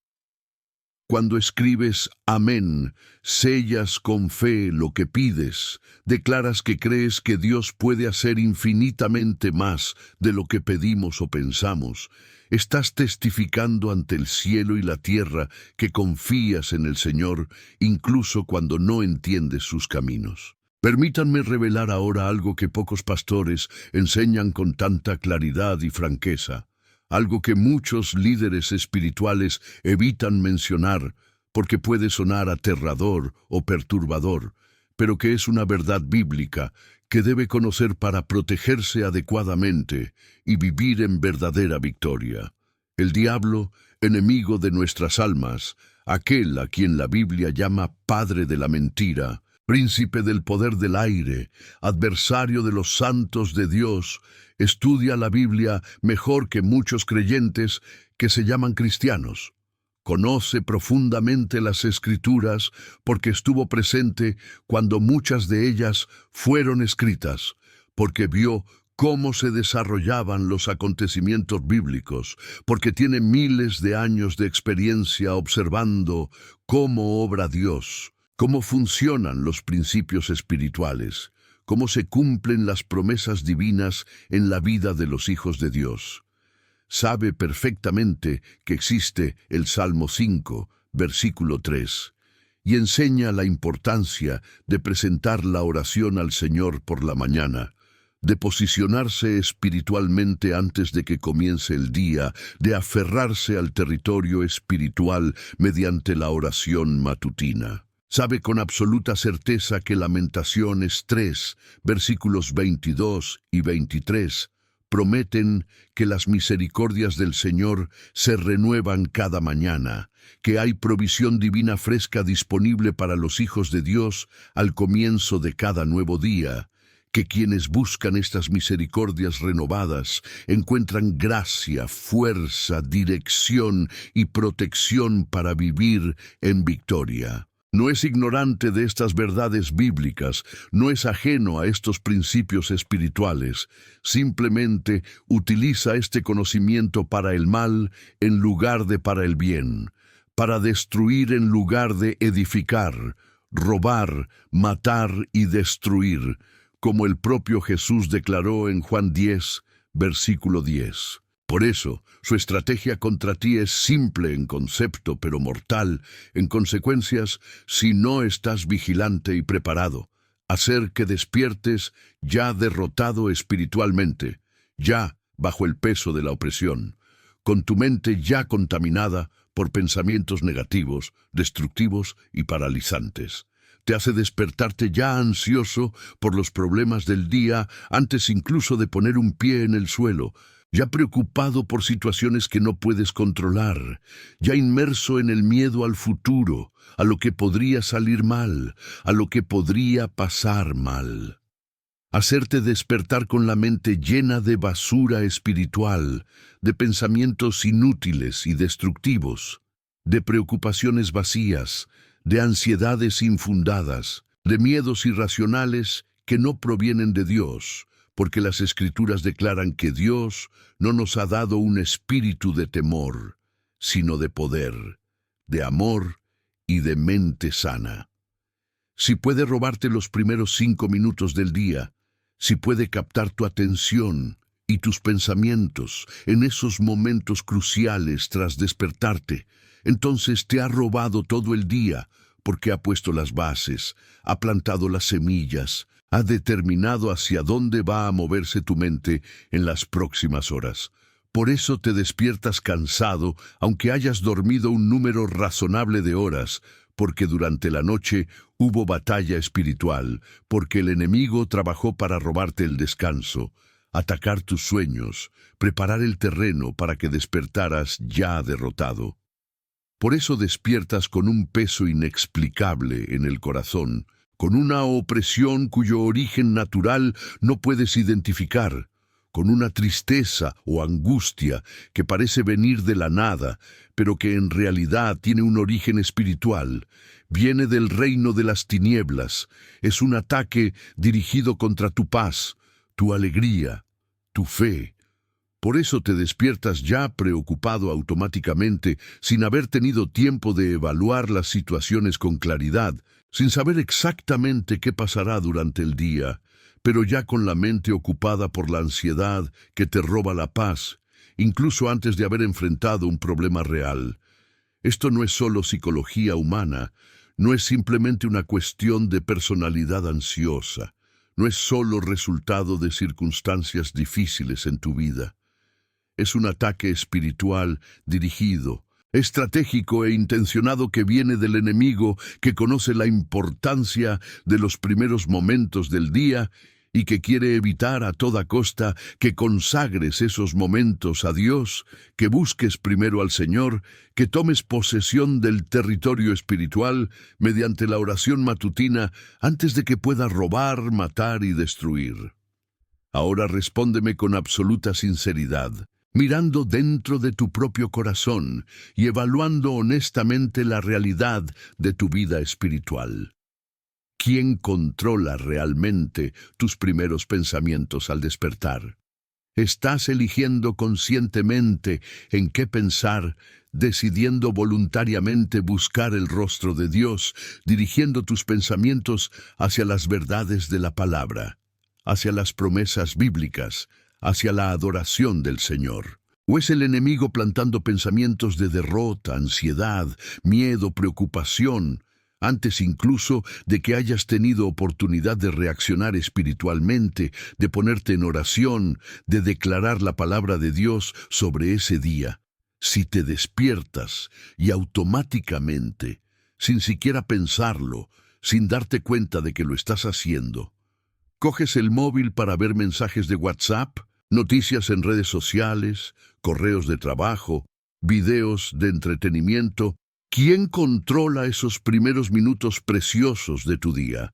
Cuando escribes amén, sellas con fe lo que pides, declaras que crees que Dios puede hacer infinitamente más de lo que pedimos o pensamos. Estás testificando ante el cielo y la tierra que confías en el Señor, incluso cuando no entiendes sus caminos. Permítanme revelar ahora algo que pocos pastores enseñan con tanta claridad y franqueza. Algo que muchos líderes espirituales evitan mencionar porque puede sonar aterrador o perturbador, pero que es una verdad bíblica que debe conocer para protegerse adecuadamente y vivir en verdadera victoria. El diablo, enemigo de nuestras almas, aquel a quien la Biblia llama padre de la mentira, príncipe del poder del aire, adversario de los santos de Dios, estudia la Biblia mejor que muchos creyentes que se llaman cristianos. Conoce profundamente las Escrituras porque estuvo presente cuando muchas de ellas fueron escritas, porque vio cómo se desarrollaban los acontecimientos bíblicos, porque tiene miles de años de experiencia observando cómo obra Dios, cómo funcionan los principios espirituales, cómo se cumplen las promesas divinas en la vida de los hijos de Dios. Sabe perfectamente que existe el Salmo 5, versículo 3, y enseña la importancia de presentar la oración al Señor por la mañana, de posicionarse espiritualmente antes de que comience el día, de aferrarse al territorio espiritual mediante la oración matutina. Sabe con absoluta certeza que Lamentaciones 3, versículos 22 y 23, prometen que las misericordias del Señor se renuevan cada mañana, que hay provisión divina fresca disponible para los hijos de Dios al comienzo de cada nuevo día, que quienes buscan estas misericordias renovadas encuentran gracia, fuerza, dirección y protección para vivir en victoria. No es ignorante de estas verdades bíblicas, no es ajeno a estos principios espirituales, simplemente utiliza este conocimiento para el mal en lugar de para el bien, para destruir en lugar de edificar, robar, matar y destruir, como el propio Jesús declaró en Juan 10, versículo 10. Por eso, su estrategia contra ti es simple en concepto, pero mortal, en consecuencias, si no estás vigilante y preparado. Hacer que despiertes ya derrotado espiritualmente, ya bajo el peso de la opresión, con tu mente ya contaminada por pensamientos negativos, destructivos y paralizantes. Te hace despertarte ya ansioso por los problemas del día antes incluso de poner un pie en el suelo, ya preocupado por situaciones que no puedes controlar, ya inmerso en el miedo al futuro, a lo que podría salir mal, a lo que podría pasar mal. Hacerte despertar con la mente llena de basura espiritual, de pensamientos inútiles y destructivos, de preocupaciones vacías, de ansiedades infundadas, de miedos irracionales que no provienen de Dios, porque las Escrituras declaran que Dios no nos ha dado un espíritu de temor, sino de poder, de amor y de mente sana. Si puede robarte los primeros 5 minutos del día, si puede captar tu atención y tus pensamientos en esos momentos cruciales tras despertarte, entonces te ha robado todo el día, porque ha puesto las bases, ha plantado las semillas, ha determinado hacia dónde va a moverse tu mente en las próximas horas. Por eso te despiertas cansado, aunque hayas dormido un número razonable de horas, porque durante la noche hubo batalla espiritual, porque el enemigo trabajó para robarte el descanso, atacar tus sueños, preparar el terreno para que despertaras ya derrotado. Por eso despiertas con un peso inexplicable en el corazón, con una opresión cuyo origen natural no puedes identificar, con una tristeza o angustia que parece venir de la nada, pero que en realidad tiene un origen espiritual. Viene del reino de las tinieblas, es un ataque dirigido contra tu paz, tu alegría, tu fe. Por eso te despiertas ya preocupado automáticamente, sin haber tenido tiempo de evaluar las situaciones con claridad, sin saber exactamente qué pasará durante el día, pero ya con la mente ocupada por la ansiedad que te roba la paz, incluso antes de haber enfrentado un problema real. Esto no es solo psicología humana, no es simplemente una cuestión de personalidad ansiosa, no es solo resultado de circunstancias difíciles en tu vida. Es un ataque espiritual dirigido, estratégico e intencionado que viene del enemigo que conoce la importancia de los primeros momentos del día y que quiere evitar a toda costa que consagres esos momentos a Dios, que busques primero al Señor, que tomes posesión del territorio espiritual mediante la oración matutina antes de que pueda robar, matar y destruir. Ahora respóndeme con absoluta sinceridad, mirando dentro de tu propio corazón y evaluando honestamente la realidad de tu vida espiritual. ¿Quién controla realmente tus primeros pensamientos al despertar? ¿Estás eligiendo conscientemente en qué pensar, decidiendo voluntariamente buscar el rostro de Dios, dirigiendo tus pensamientos hacia las verdades de la palabra, hacia las promesas bíblicas, hacia la adoración del Señor? ¿O es el enemigo plantando pensamientos de derrota, ansiedad, miedo, preocupación, antes incluso de que hayas tenido oportunidad de reaccionar espiritualmente, de ponerte en oración, de declarar la palabra de Dios sobre ese día? Si te despiertas y automáticamente, sin siquiera pensarlo, sin darte cuenta de que lo estás haciendo, coges el móvil para ver mensajes de WhatsApp, noticias en redes sociales, correos de trabajo, videos de entretenimiento. ¿Quién controla esos primeros minutos preciosos de tu día?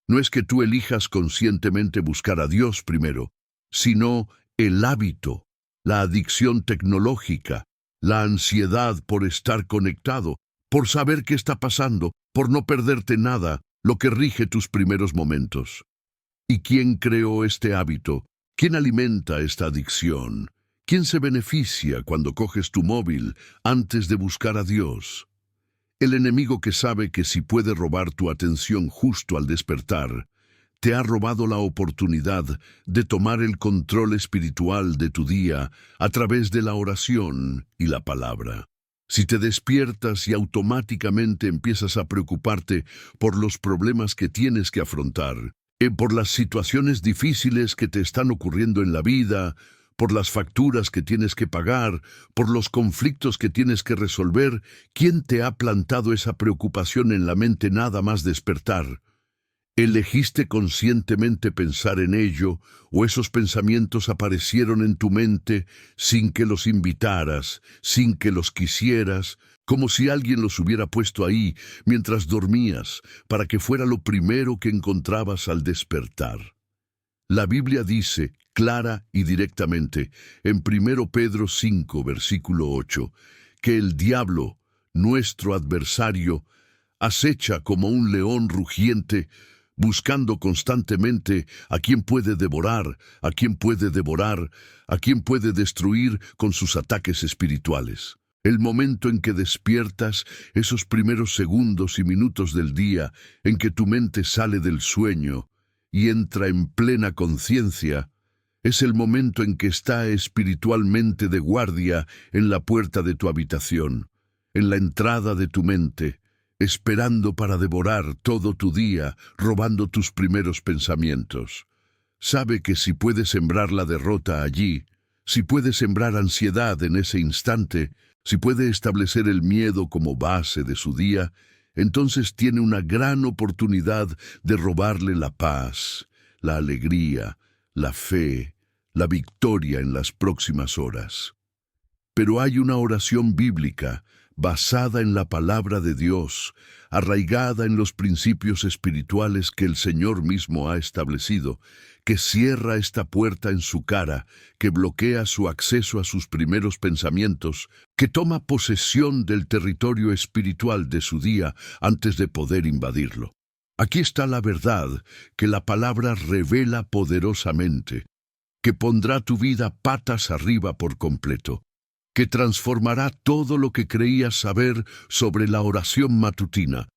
No es que tú elijas conscientemente buscar a Dios primero, sino el hábito, la adicción tecnológica, la ansiedad por estar conectado, por saber qué está pasando, por no perderte nada, lo que rige tus primeros momentos. ¿Y quién creó este hábito? ¿Quién alimenta esta adicción? ¿Quién se beneficia cuando coges tu móvil antes de buscar a Dios? El enemigo que sabe que si puede robar tu atención justo al despertar, te ha robado la oportunidad de tomar el control espiritual de tu día a través de la oración y la palabra. Si te despiertas y automáticamente empiezas a preocuparte por los problemas que tienes que afrontar, por las situaciones difíciles que te están ocurriendo en la vida, por las facturas que tienes que pagar, por los conflictos que tienes que resolver, ¿quién te ha plantado esa preocupación en la mente nada más despertar? ¿Elegiste conscientemente pensar en ello, o esos pensamientos aparecieron en tu mente sin que los invitaras, sin que los quisieras, como si alguien los hubiera puesto ahí mientras dormías, para que fuera lo primero que encontrabas al despertar? La Biblia dice, clara y directamente, en 1 Pedro 5, versículo 8, que el diablo, nuestro adversario, acecha como un león rugiente, buscando constantemente a quien puede devorar, a quien puede devorar, a quien puede destruir con sus ataques espirituales. El momento en que despiertas, esos primeros segundos y minutos del día en que tu mente sale del sueño y entra en plena conciencia, es el momento en que está espiritualmente de guardia en la puerta de tu habitación, en la entrada de tu mente, esperando para devorar todo tu día, robando tus primeros pensamientos. Sabe que si puede sembrar la derrota allí, si puede sembrar ansiedad en ese instante, si puede establecer el miedo como base de su día, entonces tiene una gran oportunidad de robarle la paz, la alegría, la fe, la victoria en las próximas horas. Pero hay una oración bíblica basada en la palabra de Dios, arraigada en los principios espirituales que el Señor mismo ha establecido, que cierra esta puerta en su cara, que bloquea su acceso a sus primeros pensamientos, que toma posesión del territorio espiritual de su día antes de poder invadirlo. Aquí está la verdad que la palabra revela poderosamente. que pondrá tu vida patas arriba por completo, que transformará todo lo que creías saber sobre la oración matutina,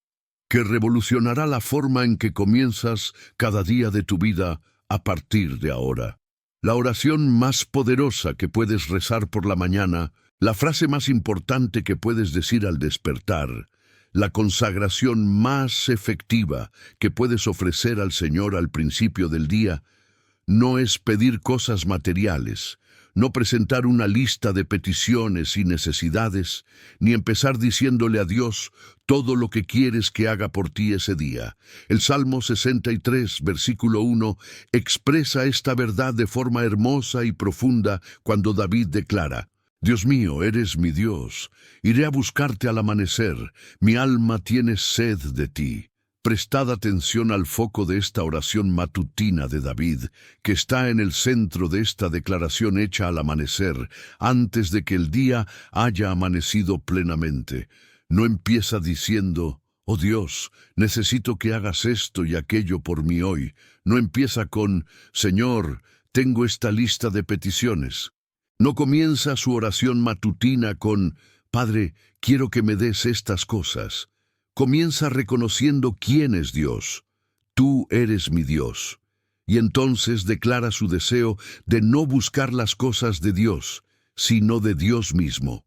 que revolucionará la forma en que comienzas cada día de tu vida a partir de ahora. La oración más poderosa que puedes rezar por la mañana, la frase más importante que puedes decir al despertar, la consagración más efectiva que puedes ofrecer al Señor al principio del día, no es pedir cosas materiales, no presentar una lista de peticiones y necesidades, ni empezar diciéndole a Dios todo lo que quieres que haga por ti ese día. El Salmo 63, versículo 1, expresa esta verdad de forma hermosa y profunda cuando David declara: Dios mío, eres mi Dios, iré a buscarte al amanecer, mi alma tiene sed de ti. Prestad atención al foco de esta oración matutina de David, que está en el centro de esta declaración hecha al amanecer, antes de que el día haya amanecido plenamente. No empieza diciendo: oh Dios, necesito que hagas esto y aquello por mí hoy. No empieza con: Señor, tengo esta lista de peticiones. No comienza su oración matutina con: Padre, quiero que me des estas cosas. Comienza reconociendo quién es Dios. Tú eres mi Dios. Y entonces declara su deseo de no buscar las cosas de Dios, sino de Dios mismo.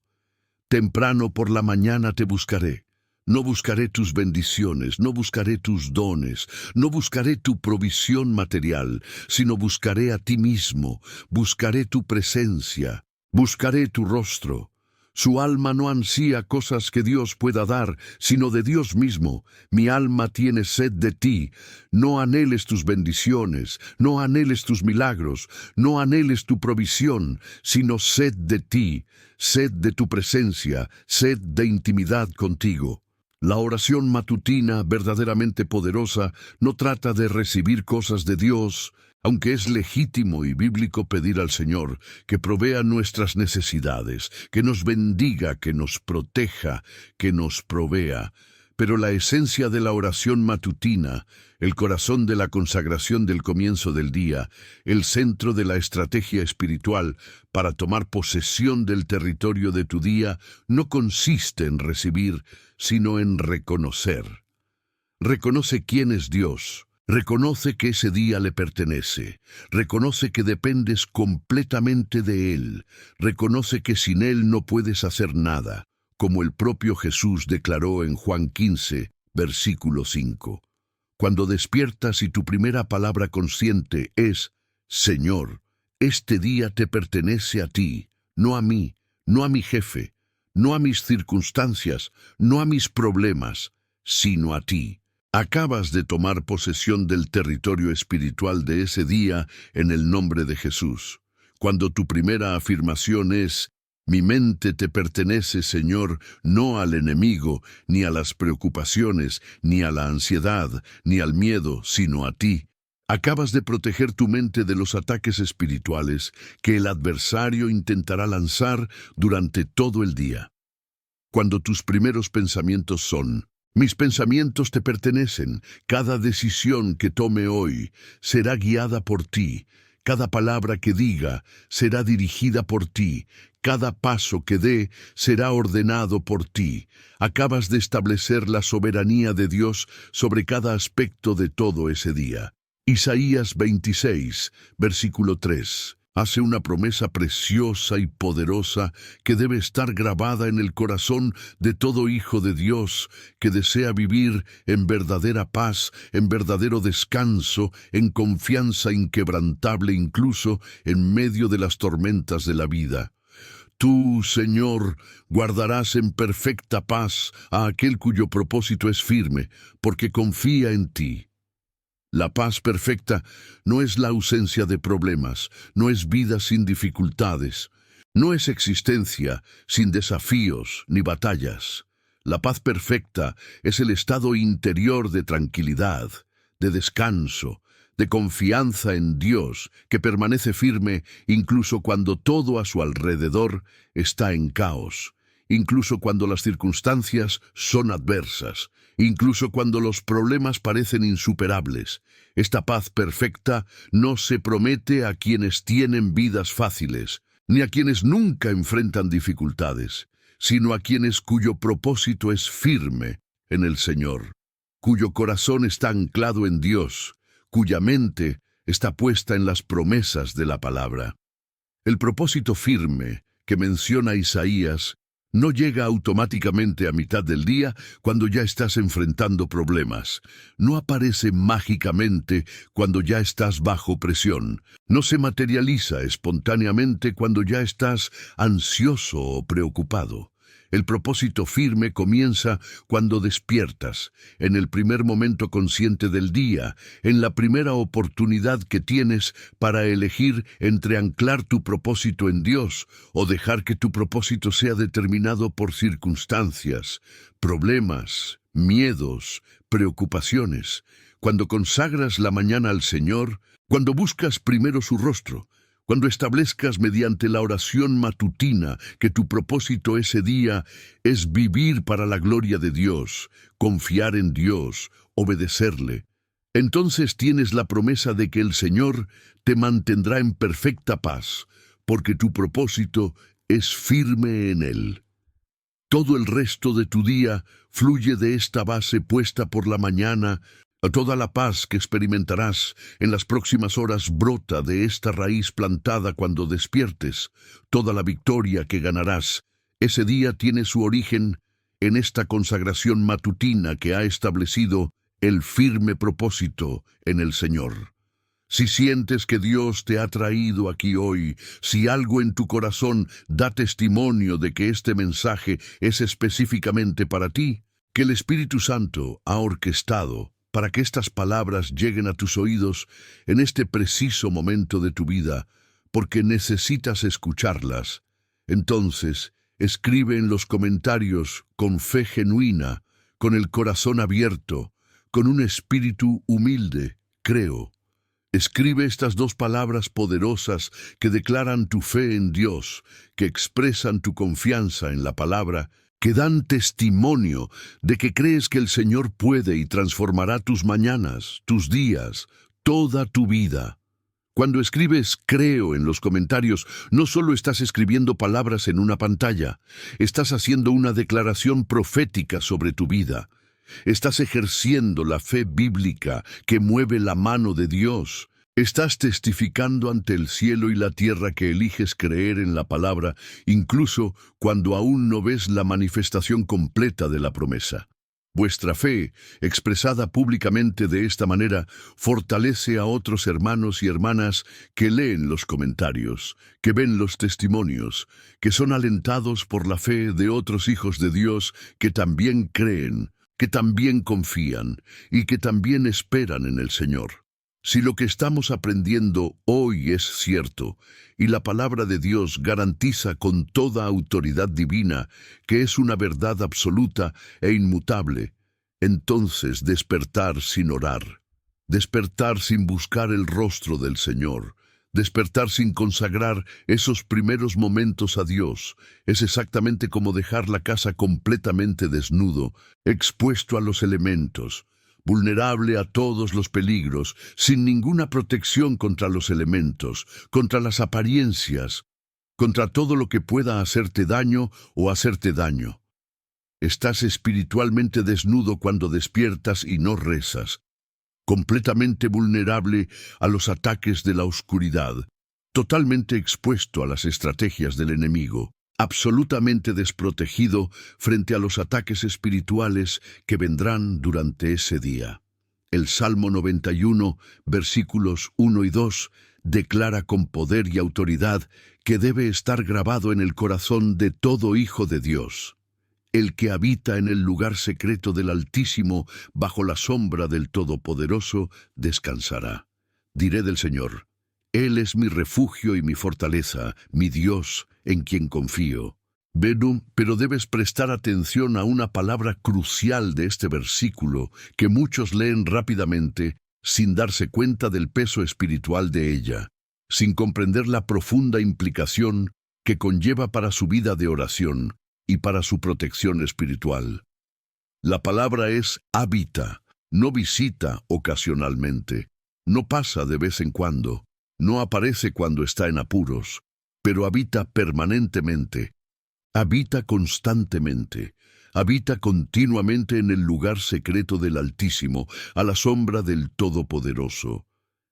Temprano por la mañana te buscaré. No buscaré tus bendiciones, no buscaré tus dones, no buscaré tu provisión material, sino buscaré a ti mismo, buscaré tu presencia, buscaré tu rostro. Su alma no ansía cosas que Dios pueda dar, sino de Dios mismo. Mi alma tiene sed de ti. No anheles tus bendiciones, no anheles tus milagros, no anheles tu provisión, sino sed de ti, sed de tu presencia, sed de intimidad contigo. La oración matutina, verdaderamente poderosa, no trata de recibir cosas de Dios, aunque es legítimo y bíblico pedir al Señor que provea nuestras necesidades, que nos bendiga, que nos proteja, que nos provea. Pero la esencia de la oración matutina, el corazón de la consagración del comienzo del día, el centro de la estrategia espiritual para tomar posesión del territorio de tu día, no consiste en recibir, sino en reconocer. Reconoce quién es Dios. Reconoce que ese día le pertenece. Reconoce que dependes completamente de Él. Reconoce que sin Él no puedes hacer nada, como el propio Jesús declaró en Juan 15, versículo 5. Cuando despiertas y tu primera palabra consciente es: Señor, este día te pertenece a ti, no a mí, no a mi jefe, no a mis circunstancias, no a mis problemas, sino a ti. Acabas de tomar posesión del territorio espiritual de ese día en el nombre de Jesús. Cuando tu primera afirmación es: mi mente te pertenece, Señor, no al enemigo, ni a las preocupaciones, ni a la ansiedad, ni al miedo, sino a ti. Acabas de proteger tu mente de los ataques espirituales que el adversario intentará lanzar durante todo el día. Cuando tus primeros pensamientos son: mis pensamientos te pertenecen, cada decisión que tome hoy será guiada por ti, cada palabra que diga será dirigida por ti, cada paso que dé será ordenado por ti. Acabas de establecer la soberanía de Dios sobre cada aspecto de todo ese día. Isaías 26, versículo 3. Hace una promesa preciosa y poderosa que debe estar grabada en el corazón de todo hijo de Dios que desea vivir en verdadera paz, en verdadero descanso, en confianza inquebrantable incluso en medio de las tormentas de la vida. Tú, Señor, guardarás en perfecta paz a aquel cuyo propósito es firme, porque confía en ti. La paz perfecta no es la ausencia de problemas, no es vida sin dificultades, no es existencia sin desafíos ni batallas. La paz perfecta es el estado interior de tranquilidad, de descanso, de confianza en Dios, que permanece firme incluso cuando todo a su alrededor está en caos, incluso cuando las circunstancias son adversas, incluso cuando los problemas parecen insuperables. Esta paz perfecta no se promete a quienes tienen vidas fáciles, ni a quienes nunca enfrentan dificultades, sino a quienes cuyo propósito es firme en el Señor, cuyo corazón está anclado en Dios, cuya mente está puesta en las promesas de la palabra. El propósito firme que menciona Isaías no llega automáticamente a mitad del día cuando ya estás enfrentando problemas. No aparece mágicamente cuando ya estás bajo presión. No se materializa espontáneamente cuando ya estás ansioso o preocupado. El propósito firme comienza cuando despiertas, en el primer momento consciente del día, en la primera oportunidad que tienes para elegir entre anclar tu propósito en Dios o dejar que tu propósito sea determinado por circunstancias, problemas, miedos, preocupaciones. Cuando consagras la mañana al Señor, cuando buscas primero su rostro, cuando establezcas mediante la oración matutina que tu propósito ese día es vivir para la gloria de Dios, confiar en Dios, obedecerle, entonces tienes la promesa de que el Señor te mantendrá en perfecta paz, porque tu propósito es firme en Él. Todo el resto de tu día fluye de esta base puesta por la mañana. Toda la paz que experimentarás en las próximas horas brota de esta raíz plantada cuando despiertes. Toda la victoria que ganarás ese día tiene su origen en esta consagración matutina que ha establecido el firme propósito en el Señor. Si sientes que Dios te ha traído aquí hoy, si algo en tu corazón da testimonio de que este mensaje es específicamente para ti, que el Espíritu Santo ha orquestado para que estas palabras lleguen a tus oídos en este preciso momento de tu vida, porque necesitas escucharlas. Entonces, escribe en los comentarios con fe genuina, con el corazón abierto, con un espíritu humilde, creo. Escribe estas dos palabras poderosas que declaran tu fe en Dios, que expresan tu confianza en la palabra, que dan testimonio de que crees que el Señor puede y transformará tus mañanas, tus días, toda tu vida. Cuando escribes creo en los comentarios, no solo estás escribiendo palabras en una pantalla, estás haciendo una declaración profética sobre tu vida. Estás ejerciendo la fe bíblica que mueve la mano de Dios. Estás testificando ante el cielo y la tierra que eliges creer en la palabra, incluso cuando aún no ves la manifestación completa de la promesa. Vuestra fe, expresada públicamente de esta manera, fortalece a otros hermanos y hermanas que leen los comentarios, que ven los testimonios, que son alentados por la fe de otros hijos de Dios que también creen, que también confían y que también esperan en el Señor. Si lo que estamos aprendiendo hoy es cierto, y la palabra de Dios garantiza con toda autoridad divina que es una verdad absoluta e inmutable, entonces despertar sin orar, despertar sin buscar el rostro del Señor, despertar sin consagrar esos primeros momentos a Dios, es exactamente como dejar la casa completamente desnudo, expuesto a los elementos, vulnerable a todos los peligros, sin ninguna protección contra los elementos, contra las apariencias, contra todo lo que pueda hacerte daño o hacerte daño. Estás espiritualmente desnudo cuando despiertas y no rezas, completamente vulnerable a los ataques de la oscuridad, totalmente expuesto a las estrategias del enemigo, absolutamente desprotegido frente a los ataques espirituales que vendrán durante ese día. El Salmo 91, versículos 1 y 2, declara con poder y autoridad que debe estar grabado en el corazón de todo hijo de Dios. El que habita en el lugar secreto del Altísimo, bajo la sombra del Todopoderoso, descansará. Diré del Señor: Él es mi refugio y mi fortaleza, mi Dios, en quien confío. Pero debes prestar atención a una palabra crucial de este versículo que muchos leen rápidamente sin darse cuenta del peso espiritual de ella, sin comprender la profunda implicación que conlleva para su vida de oración y para su protección espiritual. La palabra es habita, no visita ocasionalmente. No pasa de vez en cuando, no aparece cuando está en apuros, pero habita permanentemente, habita constantemente, habita continuamente en el lugar secreto del Altísimo, a la sombra del Todopoderoso.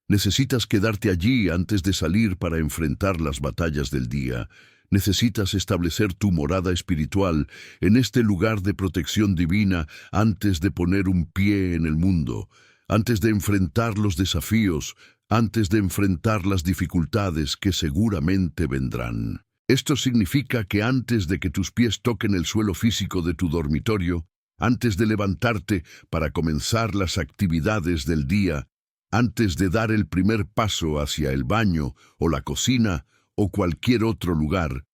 Necesitas quedarte allí antes de salir para enfrentar las batallas del día. Necesitas establecer tu morada espiritual en este lugar de protección divina antes de poner un pie en el mundo, antes de enfrentar los desafíos, antes de enfrentar las dificultades que seguramente vendrán. Esto significa que antes de que tus pies toquen el suelo físico de tu dormitorio, antes de levantarte para comenzar las actividades del día, antes de dar el primer paso hacia el baño o la cocina o cualquier otro lugar,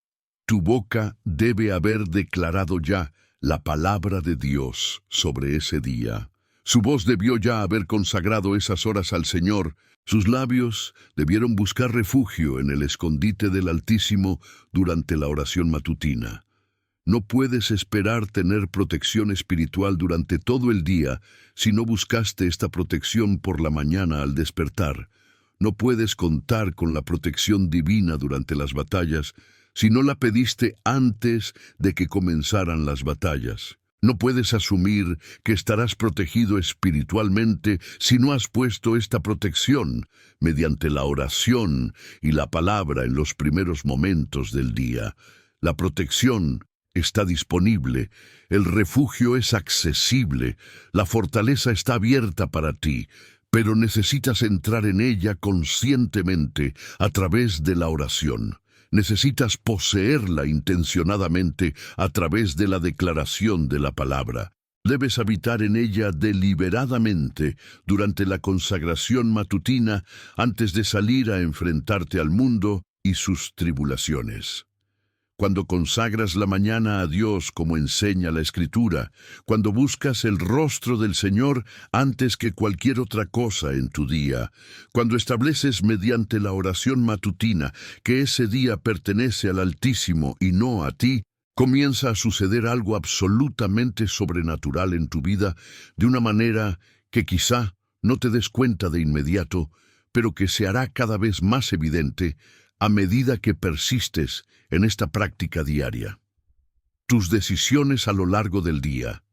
tu boca debe haber declarado ya la palabra de Dios sobre ese día. Su voz debió ya haber consagrado esas horas al Señor. Sus labios debieron buscar refugio en el escondite del Altísimo durante la oración matutina. No puedes esperar tener protección espiritual durante todo el día si no buscaste esta protección por la mañana al despertar. No puedes contar con la protección divina durante las batallas si no la pediste antes de que comenzaran las batallas. No puedes asumir que estarás protegido espiritualmente si no has puesto esta protección mediante la oración y la palabra en los primeros momentos del día. La protección está disponible, el refugio es accesible, la fortaleza está abierta para ti, pero necesitas entrar en ella conscientemente a través de la oración. Necesitas poseerla intencionadamente a través de la declaración de la palabra. Debes habitar en ella deliberadamente durante la consagración matutina antes de salir a enfrentarte al mundo y sus tribulaciones. Cuando consagras la mañana a Dios como enseña la Escritura, cuando buscas el rostro del Señor antes que cualquier otra cosa en tu día, cuando estableces mediante la oración matutina que ese día pertenece al Altísimo y no a ti, comienza a suceder algo absolutamente sobrenatural en tu vida de una manera que quizá no te des cuenta de inmediato, pero que se hará cada vez más evidente a medida que persistes en esta práctica diaria. Tus decisiones a lo largo del día,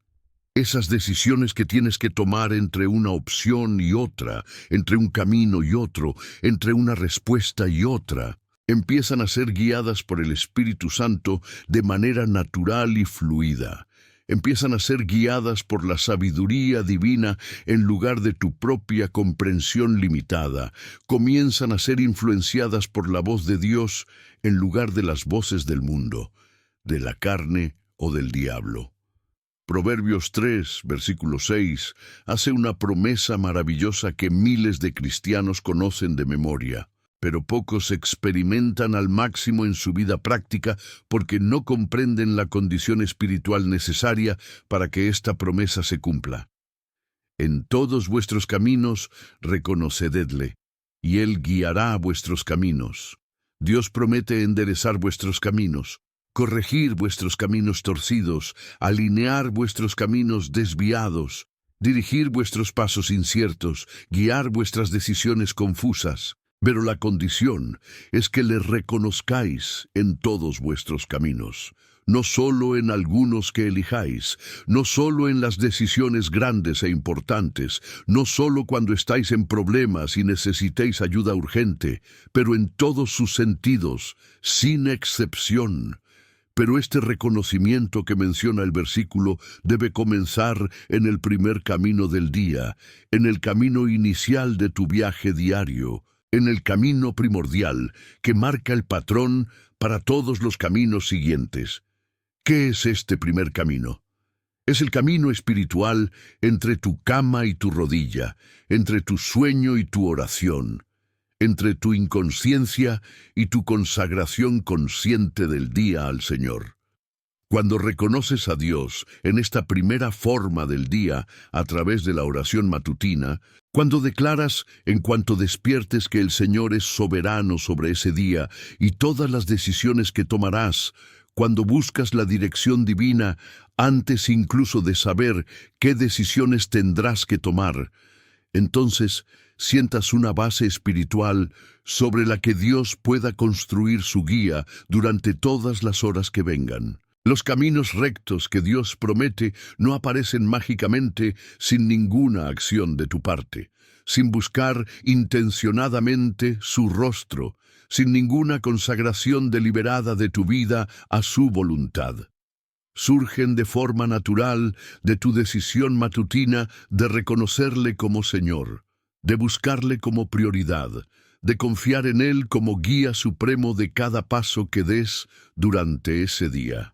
esas decisiones que tienes que tomar entre una opción y otra, entre un camino y otro, entre una respuesta y otra, empiezan a ser guiadas por el Espíritu Santo de manera natural y fluida. Empiezan a ser guiadas por la sabiduría divina en lugar de tu propia comprensión limitada. Comienzan a ser influenciadas por la voz de Dios en lugar de las voces del mundo, de la carne o del diablo. Proverbios 3, versículo 6, hace una promesa maravillosa que miles de cristianos conocen de memoria, pero pocos experimentan al máximo en su vida práctica porque no comprenden la condición espiritual necesaria para que esta promesa se cumpla. En todos vuestros caminos reconocedle, y Él guiará vuestros caminos. Dios promete enderezar vuestros caminos, corregir vuestros caminos torcidos, alinear vuestros caminos desviados, dirigir vuestros pasos inciertos, guiar vuestras decisiones confusas. Pero la condición es que le reconozcáis en todos vuestros caminos, no solo en algunos que elijáis, no solo en las decisiones grandes e importantes, no solo cuando estáis en problemas y necesitéis ayuda urgente, pero en todos sus sentidos, sin excepción. Pero este reconocimiento que menciona el versículo debe comenzar en el primer camino del día, en el camino inicial de tu viaje diario, en el camino primordial que marca el patrón para todos los caminos siguientes. ¿Qué es este primer camino? Es el camino espiritual entre tu cama y tu rodilla, entre tu sueño y tu oración, entre tu inconsciencia y tu consagración consciente del día al Señor. Cuando reconoces a Dios en esta primera forma del día a través de la oración matutina, cuando declaras en cuanto despiertes que el Señor es soberano sobre ese día y todas las decisiones que tomarás, cuando buscas la dirección divina antes incluso de saber qué decisiones tendrás que tomar, entonces sientas una base espiritual sobre la que Dios pueda construir su guía durante todas las horas que vengan. Los caminos rectos que Dios promete no aparecen mágicamente sin ninguna acción de tu parte, sin buscar intencionadamente su rostro, sin ninguna consagración deliberada de tu vida a su voluntad. Surgen de forma natural de tu decisión matutina de reconocerle como Señor, de buscarle como prioridad, de confiar en Él como guía supremo de cada paso que des durante ese día.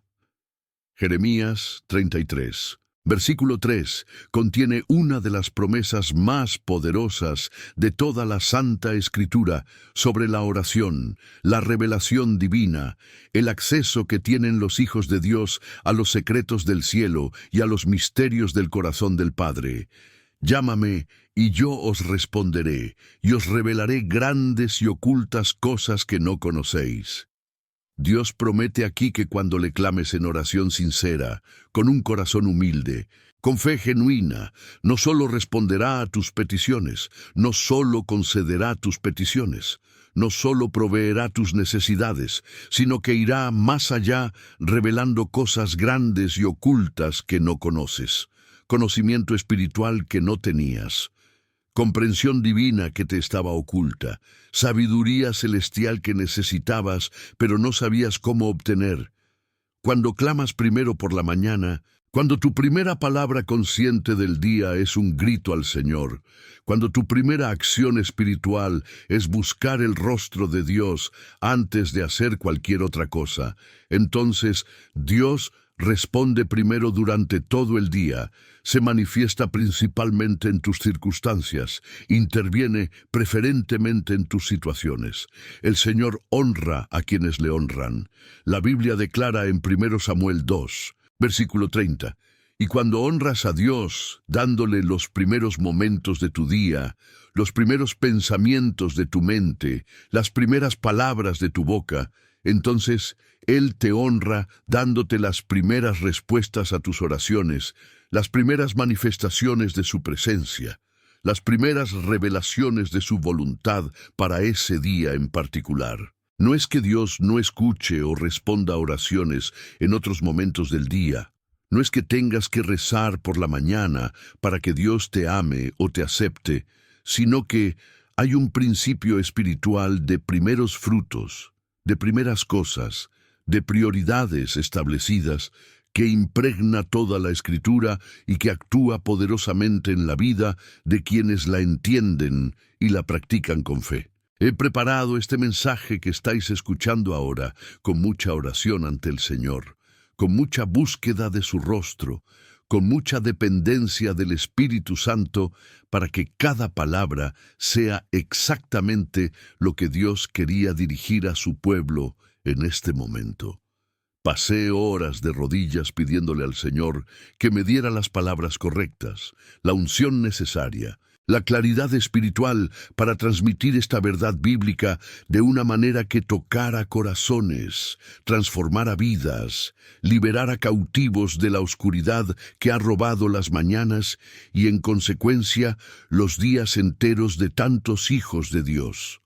Jeremías 33, versículo 3, contiene una de las promesas más poderosas de toda la Santa Escritura sobre la oración, la revelación divina, el acceso que tienen los hijos de Dios a los secretos del cielo y a los misterios del corazón del Padre. Llámame, y yo os responderé, y os revelaré grandes y ocultas cosas que no conocéis. Dios promete aquí que cuando le clames en oración sincera, con un corazón humilde, con fe genuina, no solo responderá a tus peticiones, no solo concederá tus peticiones, no solo proveerá tus necesidades, sino que irá más allá revelando cosas grandes y ocultas que no conoces, conocimiento espiritual que no tenías, comprensión divina que te estaba oculta, sabiduría celestial que necesitabas, pero no sabías cómo obtener. Cuando clamas primero por la mañana, cuando tu primera palabra consciente del día es un grito al Señor, cuando tu primera acción espiritual es buscar el rostro de Dios antes de hacer cualquier otra cosa, entonces Dios responde primero durante todo el día, se manifiesta principalmente en tus circunstancias, interviene preferentemente en tus situaciones. El Señor honra a quienes le honran. La Biblia declara en 1 Samuel 2, versículo 30, y cuando honras a Dios, dándole los primeros momentos de tu día, los primeros pensamientos de tu mente, las primeras palabras de tu boca, entonces Él te honra dándote las primeras respuestas a tus oraciones, las primeras manifestaciones de su presencia, las primeras revelaciones de su voluntad para ese día en particular. No es que Dios no escuche o responda a oraciones en otros momentos del día. No es que tengas que rezar por la mañana para que Dios te ame o te acepte, sino que hay un principio espiritual de primeros frutos, de primeras cosas, de prioridades establecidas, que impregna toda la Escritura y que actúa poderosamente en la vida de quienes la entienden y la practican con fe. He preparado este mensaje que estáis escuchando ahora con mucha oración ante el Señor, con mucha búsqueda de su rostro, con mucha dependencia del Espíritu Santo para que cada palabra sea exactamente lo que Dios quería dirigir a su pueblo en este momento. Pasé horas de rodillas pidiéndole al Señor que me diera las palabras correctas, la unción necesaria, la claridad espiritual para transmitir esta verdad bíblica de una manera que tocara corazones, transformara vidas, liberara cautivos de la oscuridad que ha robado las mañanas y, en consecuencia, los días enteros de tantos hijos de Dios.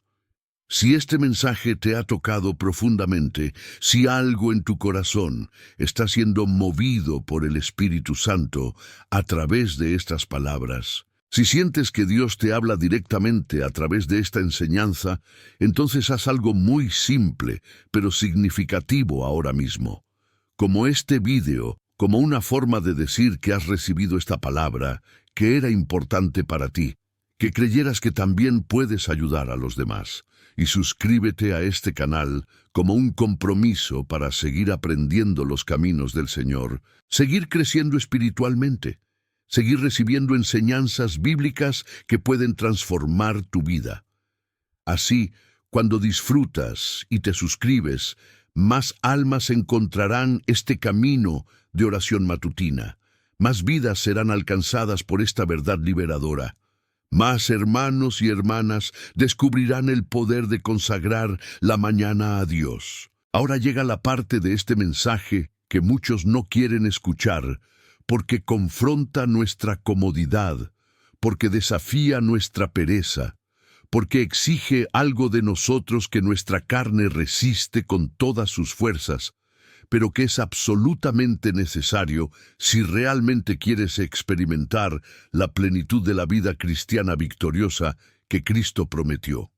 Si este mensaje te ha tocado profundamente, si algo en tu corazón está siendo movido por el Espíritu Santo a través de estas palabras, si sientes que Dios te habla directamente a través de esta enseñanza, entonces haz algo muy simple, pero significativo ahora mismo. Como este vídeo, como una forma de decir que has recibido esta palabra, que era importante para ti, que creyeras que también puedes ayudar a los demás. Y suscríbete a este canal como un compromiso para seguir aprendiendo los caminos del Señor, seguir creciendo espiritualmente, seguir recibiendo enseñanzas bíblicas que pueden transformar tu vida. Así, cuando disfrutas y te suscribes, más almas encontrarán este camino de oración matutina, más vidas serán alcanzadas por esta verdad liberadora. Más hermanos y hermanas descubrirán el poder de consagrar la mañana a Dios. Ahora llega la parte de este mensaje que muchos no quieren escuchar porque confronta nuestra comodidad, porque desafía nuestra pereza, porque exige algo de nosotros que nuestra carne resiste con todas sus fuerzas, pero que es absolutamente necesario si realmente quieres experimentar la plenitud de la vida cristiana victoriosa que Cristo prometió.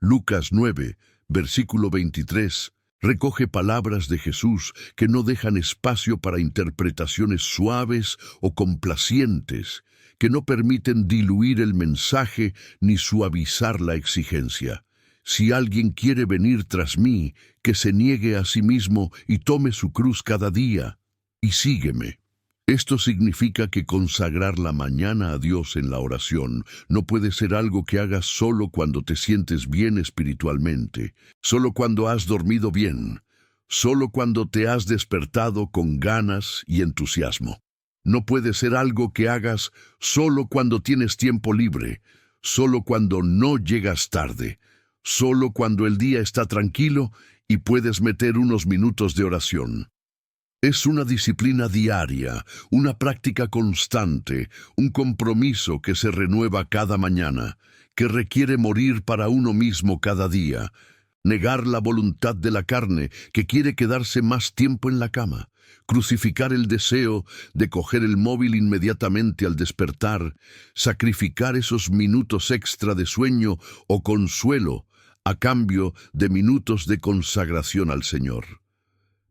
Lucas 9, versículo 23, recoge palabras de Jesús que no dejan espacio para interpretaciones suaves o complacientes, que no permiten diluir el mensaje ni suavizar la exigencia. Si alguien quiere venir tras mí, que se niegue a sí mismo y tome su cruz cada día, y sígueme. Esto significa que consagrar la mañana a Dios en la oración no puede ser algo que hagas solo cuando te sientes bien espiritualmente, solo cuando has dormido bien, solo cuando te has despertado con ganas y entusiasmo. No puede ser algo que hagas solo cuando tienes tiempo libre, solo cuando no llegas tarde, solo cuando el día está tranquilo y puedes meter unos minutos de oración. Es una disciplina diaria, una práctica constante, un compromiso que se renueva cada mañana, que requiere morir para uno mismo cada día, negar la voluntad de la carne que quiere quedarse más tiempo en la cama, crucificar el deseo de coger el móvil inmediatamente al despertar, sacrificar esos minutos extra de sueño o consuelo a cambio de minutos de consagración al Señor.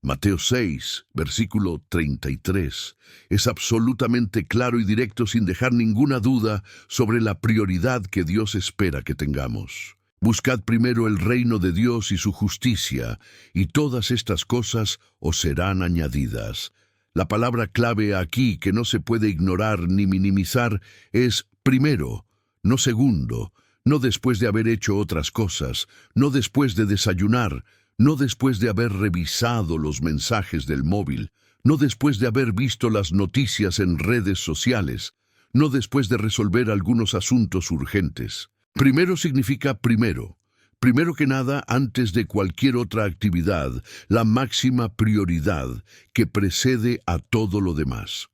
Mateo 6, versículo 33, es absolutamente claro y directo sin dejar ninguna duda sobre la prioridad que Dios espera que tengamos. Buscad primero el reino de Dios y su justicia, y todas estas cosas os serán añadidas. La palabra clave aquí, que no se puede ignorar ni minimizar, es primero, no segundo, no después de haber hecho otras cosas, no después de desayunar, no después de haber revisado los mensajes del móvil, no después de haber visto las noticias en redes sociales, no después de resolver algunos asuntos urgentes. Primero significa primero. Primero que nada, antes de cualquier otra actividad, la máxima prioridad que precede a todo lo demás.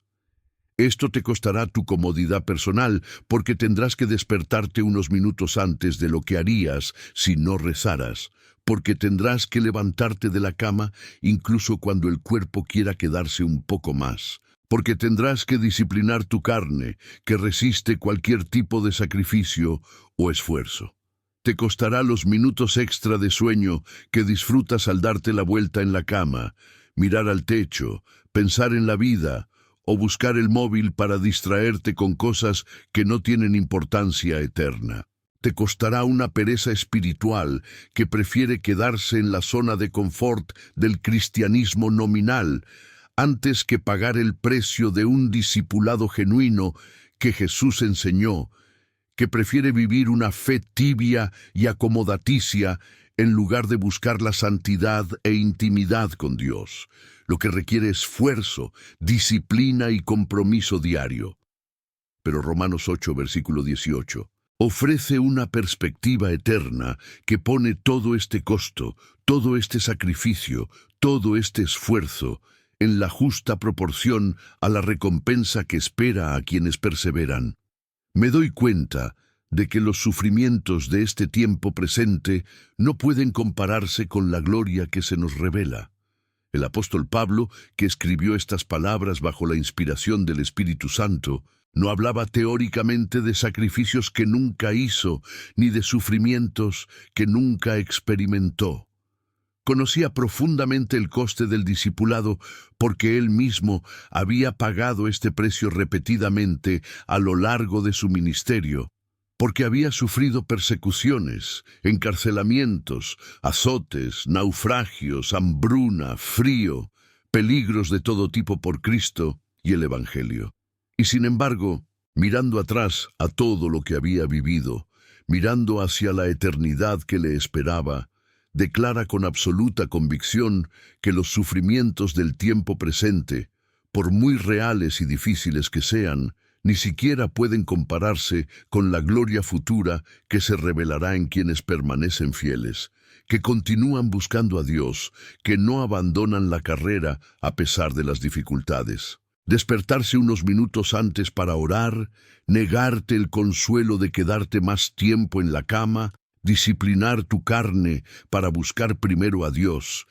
Esto te costará tu comodidad personal, porque tendrás que despertarte unos minutos antes de lo que harías si no rezaras, porque tendrás que levantarte de la cama incluso cuando el cuerpo quiera quedarse un poco más, porque tendrás que disciplinar tu carne, que resiste cualquier tipo de sacrificio o esfuerzo. Te costará los minutos extra de sueño que disfrutas al darte la vuelta en la cama, mirar al techo, pensar en la vida, o buscar el móvil para distraerte con cosas que no tienen importancia eterna. Te costará una pereza espiritual que prefiere quedarse en la zona de confort del cristianismo nominal antes que pagar el precio de un discipulado genuino que Jesús enseñó, que prefiere vivir una fe tibia y acomodaticia en lugar de buscar la santidad e intimidad con Dios, lo que requiere esfuerzo, disciplina y compromiso diario. Pero Romanos 8, versículo 18, ofrece una perspectiva eterna que pone todo este costo, todo este sacrificio, todo este esfuerzo en la justa proporción a la recompensa que espera a quienes perseveran. Me doy cuenta de que los sufrimientos de este tiempo presente no pueden compararse con la gloria que se nos revela. El apóstol Pablo, que escribió estas palabras bajo la inspiración del Espíritu Santo, no hablaba teóricamente de sacrificios que nunca hizo, ni de sufrimientos que nunca experimentó. Conocía profundamente el coste del discipulado porque él mismo había pagado este precio repetidamente a lo largo de su ministerio, porque había sufrido persecuciones, encarcelamientos, azotes, naufragios, hambruna, frío, peligros de todo tipo por Cristo y el Evangelio. Y sin embargo, mirando atrás a todo lo que había vivido, mirando hacia la eternidad que le esperaba, declara con absoluta convicción que los sufrimientos del tiempo presente, por muy reales y difíciles que sean, ni siquiera pueden compararse con la gloria futura que se revelará en quienes permanecen fieles, que continúan buscando a Dios, que no abandonan la carrera a pesar de las dificultades. Despertarse unos minutos antes para orar, negarte el consuelo de quedarte más tiempo en la cama, disciplinar tu carne para buscar primero a Dios.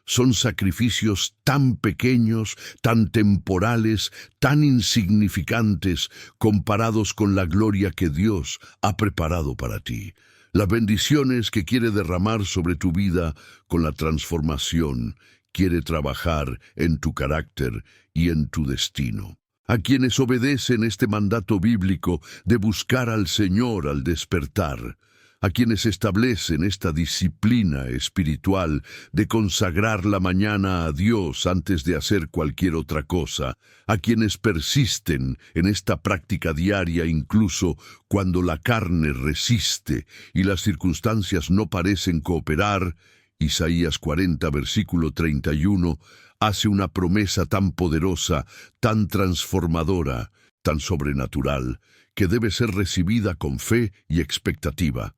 Son sacrificios tan pequeños, tan temporales, tan insignificantes comparados con la gloria que Dios ha preparado para ti. Las bendiciones que quiere derramar sobre tu vida con la transformación, quiere trabajar en tu carácter y en tu destino. A quienes obedecen este mandato bíblico de buscar al Señor al despertar, a quienes establecen esta disciplina espiritual de consagrar la mañana a Dios antes de hacer cualquier otra cosa, a quienes persisten en esta práctica diaria incluso cuando la carne resiste y las circunstancias no parecen cooperar, Isaías 40, versículo 31, hace una promesa tan poderosa, tan transformadora, tan sobrenatural, que debe ser recibida con fe y expectativa.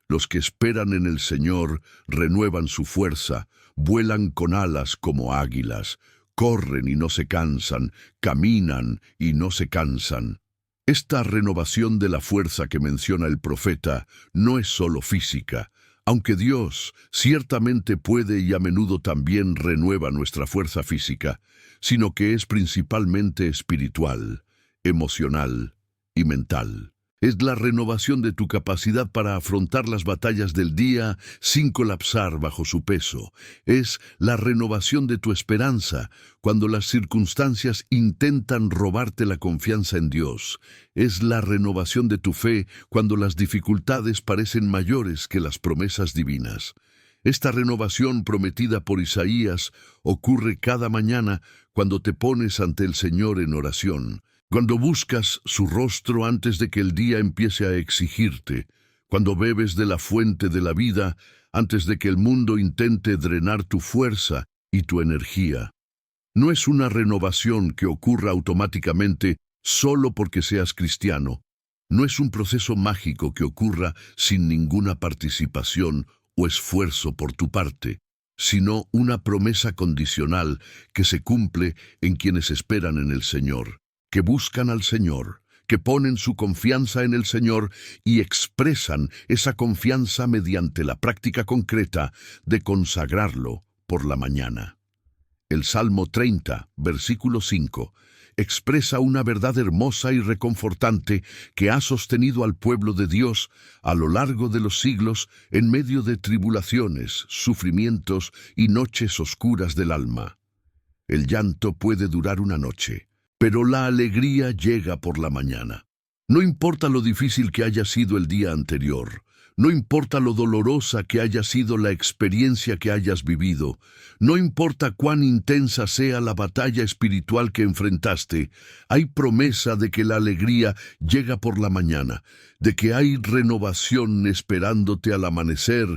Los que esperan en el Señor renuevan su fuerza, vuelan con alas como águilas, corren y no se cansan, caminan y no se cansan. Esta renovación de la fuerza que menciona el profeta no es solo física, aunque Dios ciertamente puede y a menudo también renueva nuestra fuerza física, sino que es principalmente espiritual, emocional y mental. Es la renovación de tu capacidad para afrontar las batallas del día sin colapsar bajo su peso. Es la renovación de tu esperanza cuando las circunstancias intentan robarte la confianza en Dios. Es la renovación de tu fe cuando las dificultades parecen mayores que las promesas divinas. Esta renovación prometida por Isaías ocurre cada mañana cuando te pones ante el Señor en oración. Cuando buscas su rostro antes de que el día empiece a exigirte, cuando bebes de la fuente de la vida antes de que el mundo intente drenar tu fuerza y tu energía. No es una renovación que ocurra automáticamente solo porque seas cristiano. No es un proceso mágico que ocurra sin ninguna participación o esfuerzo por tu parte, sino una promesa condicional que se cumple en quienes esperan en el Señor, que buscan al Señor, que ponen su confianza en el Señor y expresan esa confianza mediante la práctica concreta de consagrarlo por la mañana. El Salmo 30, versículo 5, expresa una verdad hermosa y reconfortante que ha sostenido al pueblo de Dios a lo largo de los siglos en medio de tribulaciones, sufrimientos y noches oscuras del alma. El llanto puede durar una noche, pero la alegría llega por la mañana. No importa lo difícil que haya sido el día anterior, no importa lo dolorosa que haya sido la experiencia que hayas vivido, no importa cuán intensa sea la batalla espiritual que enfrentaste, hay promesa de que la alegría llega por la mañana, de que hay renovación esperándote al amanecer,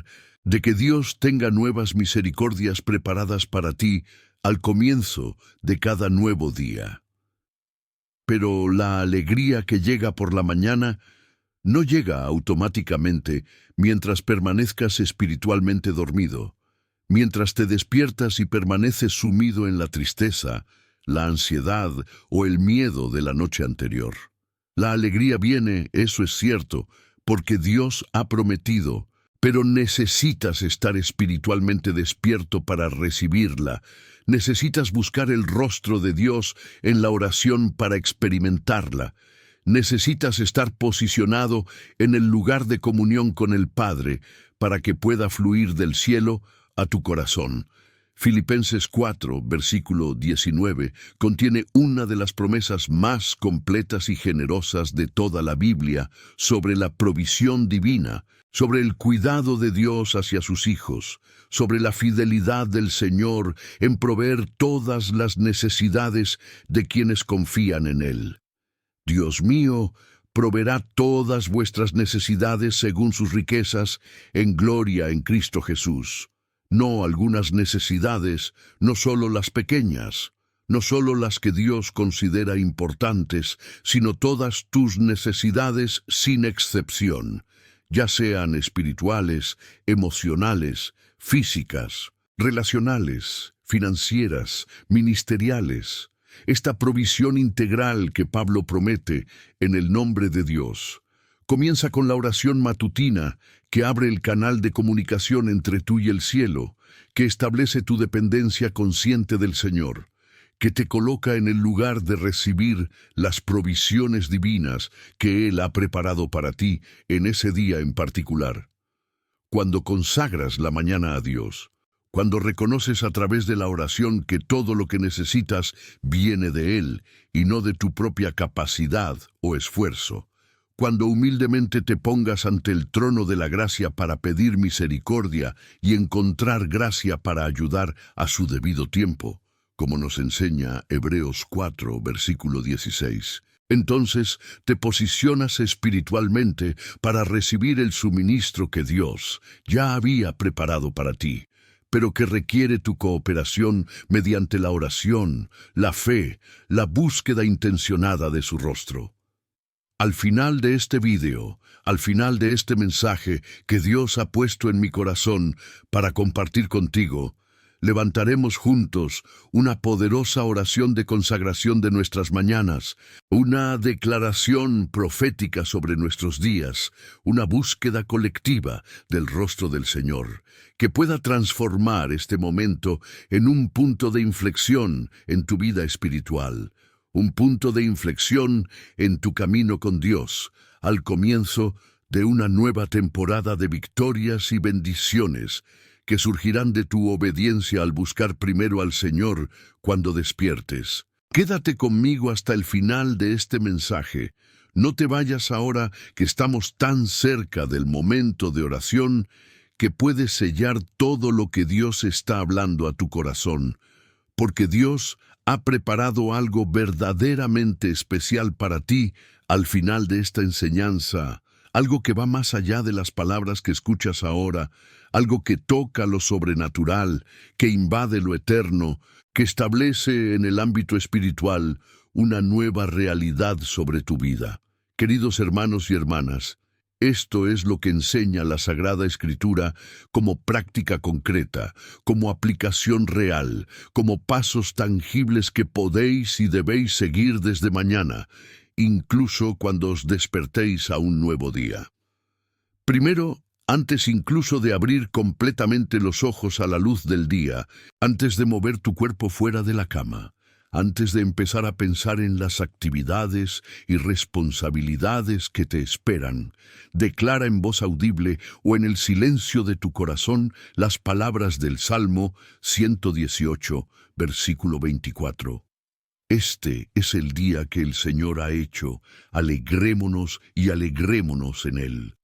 de que Dios tenga nuevas misericordias preparadas para ti al comienzo de cada nuevo día. Pero la alegría que llega por la mañana no llega automáticamente mientras permanezcas espiritualmente dormido, mientras te despiertas y permaneces sumido en la tristeza, la ansiedad o el miedo de la noche anterior. La alegría viene, eso es cierto, porque Dios ha prometido, pero necesitas estar espiritualmente despierto para recibirla. Necesitas buscar el rostro de Dios en la oración para experimentarla. Necesitas estar posicionado en el lugar de comunión con el Padre para que pueda fluir del cielo a tu corazón. Filipenses 4, versículo 19, contiene una de las promesas más completas y generosas de toda la Biblia sobre la provisión divina, sobre el cuidado de Dios hacia sus hijos, sobre la fidelidad del Señor en proveer todas las necesidades de quienes confían en Él. Dios mío, proveerá todas vuestras necesidades según sus riquezas en gloria en Cristo Jesús. No algunas necesidades, no solo las pequeñas, no solo las que Dios considera importantes, sino todas tus necesidades sin excepción, ya sean espirituales, emocionales, físicas, relacionales, financieras, ministeriales. esta provisión integral que Pablo promete en el nombre de Dios. Comienza con la oración matutina que abre el canal de comunicación entre tú y el cielo, que establece tu dependencia consciente del Señor, que te coloca en el lugar de recibir las provisiones divinas que Él ha preparado para ti en ese día en particular. Cuando consagras la mañana a Dios, cuando reconoces a través de la oración que todo lo que necesitas viene de Él y no de tu propia capacidad o esfuerzo, cuando humildemente te pongas ante el trono de la gracia para pedir misericordia y encontrar gracia para ayudar a su debido tiempo, como nos enseña Hebreos 4, versículo 16. Entonces te posicionas espiritualmente para recibir el suministro que Dios ya había preparado para ti, pero que requiere tu cooperación mediante la oración, la fe, la búsqueda intencionada de su rostro. Al final de este video, al final de este mensaje que Dios ha puesto en mi corazón para compartir contigo, levantaremos juntos una poderosa oración de consagración de nuestras mañanas, una declaración profética sobre nuestros días, una búsqueda colectiva del rostro del Señor, que pueda transformar este momento en un punto de inflexión en tu vida espiritual, un punto de inflexión en tu camino con Dios, al comienzo de una nueva temporada de victorias y bendiciones que surgirán de tu obediencia al buscar primero al Señor cuando despiertes. Quédate conmigo hasta el final de este mensaje. No te vayas ahora que estamos tan cerca del momento de oración que puedes sellar todo lo que Dios está hablando a tu corazón, porque Dios ha preparado algo verdaderamente especial para ti al final de esta enseñanza, algo que va más allá de las palabras que escuchas ahora, algo que toca lo sobrenatural, que invade lo eterno, que establece en el ámbito espiritual una nueva realidad sobre tu vida. Queridos hermanos y hermanas, esto es lo que enseña la Sagrada Escritura como práctica concreta, como aplicación real, como pasos tangibles que podéis y debéis seguir desde mañana, incluso cuando os despertéis a un nuevo día. Primero, antes incluso de abrir completamente los ojos a la luz del día, antes de mover tu cuerpo fuera de la cama, antes de empezar a pensar en las actividades y responsabilidades que te esperan, declara en voz audible o en el silencio de tu corazón las palabras del Salmo 118, versículo 24. Este es el día que el Señor ha hecho, alegrémonos y alegrémonos en él.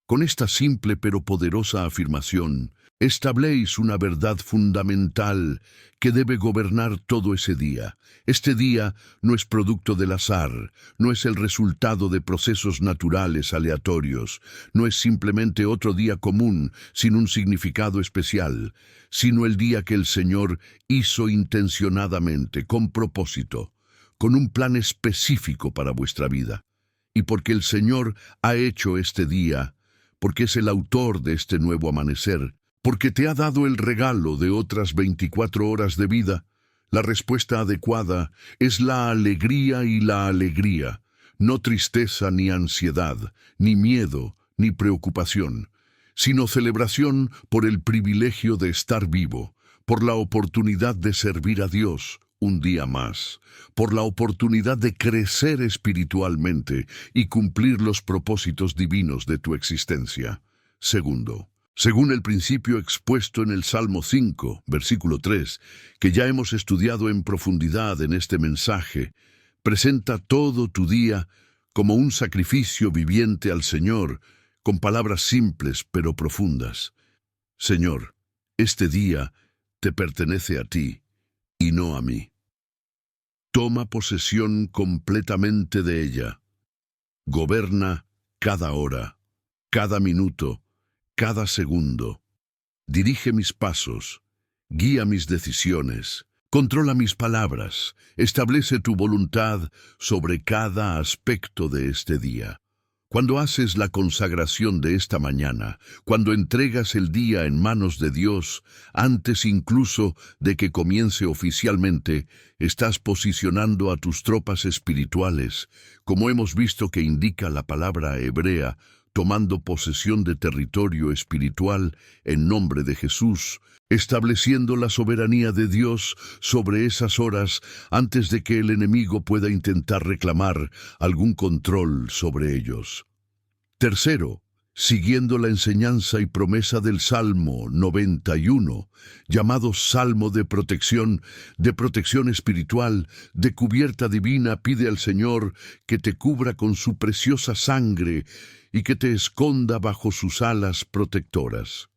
Con esta simple pero poderosa afirmación, establéis una verdad fundamental que debe gobernar todo ese día. Este día no es producto del azar, no es el resultado de procesos naturales aleatorios, no es simplemente otro día común sin un significado especial, sino el día que el Señor hizo intencionadamente, con propósito, con un plan específico para vuestra vida. Y porque el Señor ha hecho este día, porque es el autor de este nuevo amanecer, porque te ha dado el regalo de otras 24 horas de vida, la respuesta adecuada es la alegría y la alegría, no tristeza ni ansiedad, ni miedo, ni preocupación, sino celebración por el privilegio de estar vivo, por la oportunidad de servir a Dios un día más, por la oportunidad de crecer espiritualmente y cumplir los propósitos divinos de tu existencia. Segundo, según el principio expuesto en el Salmo 5, versículo 3, que ya hemos estudiado en profundidad en este mensaje, presenta todo tu día como un sacrificio viviente al Señor, con palabras simples pero profundas. Señor, este día te pertenece a ti y no a mí. Toma posesión completamente de ella. Goberna cada hora, cada minuto, cada segundo. Dirige mis pasos, guía mis decisiones, controla mis palabras, establece tu voluntad sobre cada aspecto de este día. Cuando haces la consagración de esta mañana, cuando entregas el día en manos de Dios, antes incluso de que comience oficialmente, estás posicionando a tus tropas espirituales, como hemos visto que indica la palabra hebrea, tomando posesión de territorio espiritual en nombre de Jesús, estableciendo la soberanía de Dios sobre esas horas antes de que el enemigo pueda intentar reclamar algún control sobre ellos. Tercero, siguiendo la enseñanza y promesa del Salmo 91, llamado Salmo de protección espiritual, de cubierta divina, pide al Señor que te cubra con su preciosa sangre y que te esconda bajo sus alas protectoras.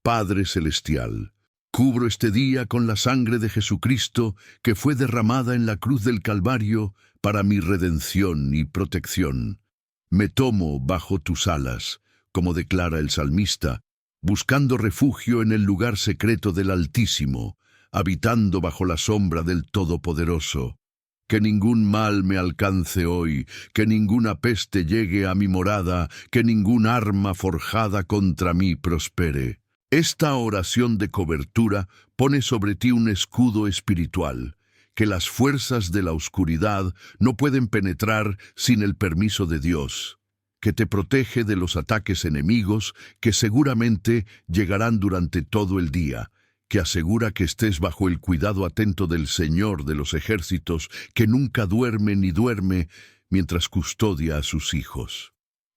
Padre Celestial, cubro este día con la sangre de Jesucristo que fue derramada en la cruz del Calvario para mi redención y protección. Me tomo bajo tus alas, como declara el salmista, buscando refugio en el lugar secreto del Altísimo, habitando bajo la sombra del Todopoderoso. Que ningún mal me alcance hoy, que ninguna peste llegue a mi morada, que ningún arma forjada contra mí prospere. Esta oración de cobertura pone sobre ti un escudo espiritual, que las fuerzas de la oscuridad no pueden penetrar sin el permiso de Dios, que te protege de los ataques enemigos que seguramente llegarán durante todo el día, que asegura que estés bajo el cuidado atento del Señor de los ejércitos, que nunca duerme ni duerme mientras custodia a sus hijos.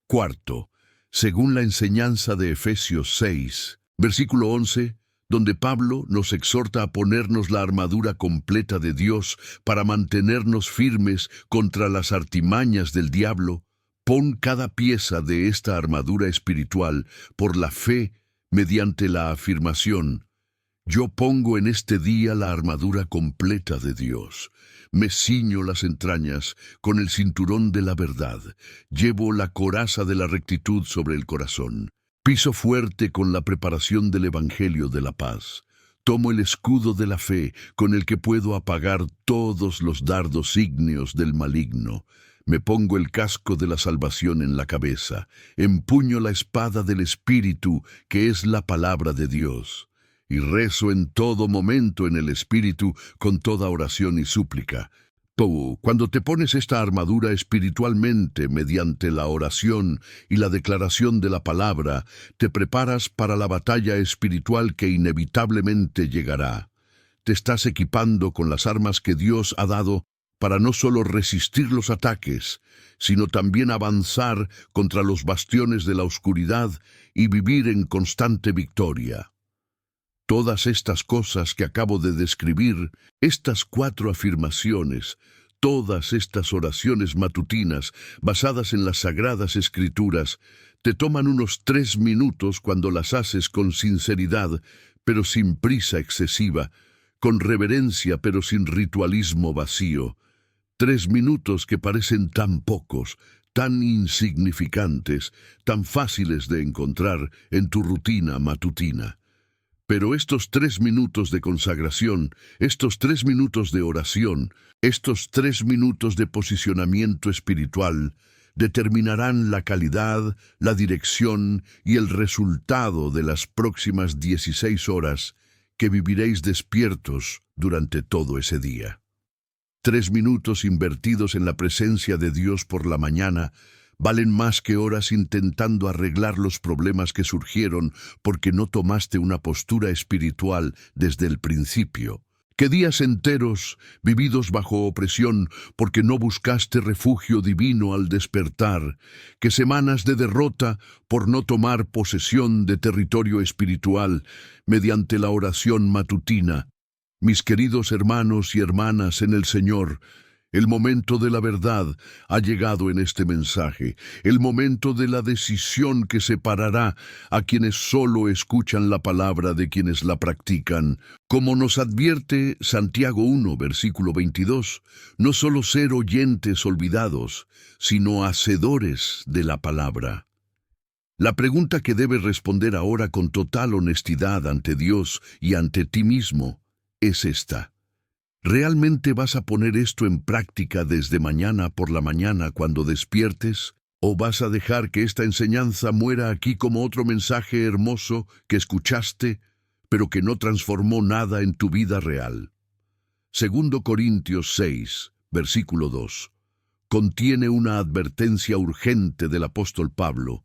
Cuarto, según la enseñanza de Efesios 6, versículo 11, donde Pablo nos exhorta a ponernos la armadura completa de Dios para mantenernos firmes contra las artimañas del diablo, pon cada pieza de esta armadura espiritual por la fe mediante la afirmación: yo pongo en este día la armadura completa de Dios. Me ciño las entrañas con el cinturón de la verdad. Llevo la coraza de la rectitud sobre el corazón. Piso fuerte con la preparación del Evangelio de la paz. Tomo el escudo de la fe con el que puedo apagar todos los dardos ígneos del maligno. Me pongo el casco de la salvación en la cabeza. Empuño la espada del Espíritu, que es la palabra de Dios. Y rezo en todo momento en el Espíritu con toda oración y súplica. Cuando te pones esta armadura espiritualmente mediante la oración y la declaración de la palabra, te preparas para la batalla espiritual que inevitablemente llegará. Te estás equipando con las armas que Dios ha dado para no solo resistir los ataques, sino también avanzar contra los bastiones de la oscuridad y vivir en constante victoria. Todas estas cosas que acabo de describir, estas 4 afirmaciones, todas estas oraciones matutinas basadas en las Sagradas Escrituras, te toman unos 3 minutos cuando las haces con sinceridad, pero sin prisa excesiva, con reverencia pero sin ritualismo vacío. 3 minutos que parecen tan pocos, tan insignificantes, tan fáciles de encontrar en tu rutina matutina. Pero estos 3 minutos de consagración, estos 3 minutos de oración, estos 3 minutos de posicionamiento espiritual, determinarán la calidad, la dirección y el resultado de las próximas 16 horas que viviréis despiertos durante todo ese día. 3 minutos invertidos en la presencia de Dios por la mañana valen más que horas intentando arreglar los problemas que surgieron porque no tomaste una postura espiritual desde el principio. Que días enteros vividos bajo opresión porque no buscaste refugio divino al despertar. Que semanas de derrota por no tomar posesión de territorio espiritual mediante la oración matutina. Mis queridos hermanos y hermanas en el Señor, el momento de la verdad ha llegado en este mensaje, el momento de la decisión que separará a quienes solo escuchan la palabra de quienes la practican. Como nos advierte Santiago 1, versículo 22, no solo ser oyentes olvidados, sino hacedores de la palabra. La pregunta que debes responder ahora con total honestidad ante Dios y ante ti mismo es esta. ¿Realmente vas a poner esto en práctica desde mañana por la mañana cuando despiertes? ¿O vas a dejar que esta enseñanza muera aquí como otro mensaje hermoso que escuchaste, pero que no transformó nada en tu vida real? 2 Corintios 6, versículo 2, contiene una advertencia urgente del apóstol Pablo,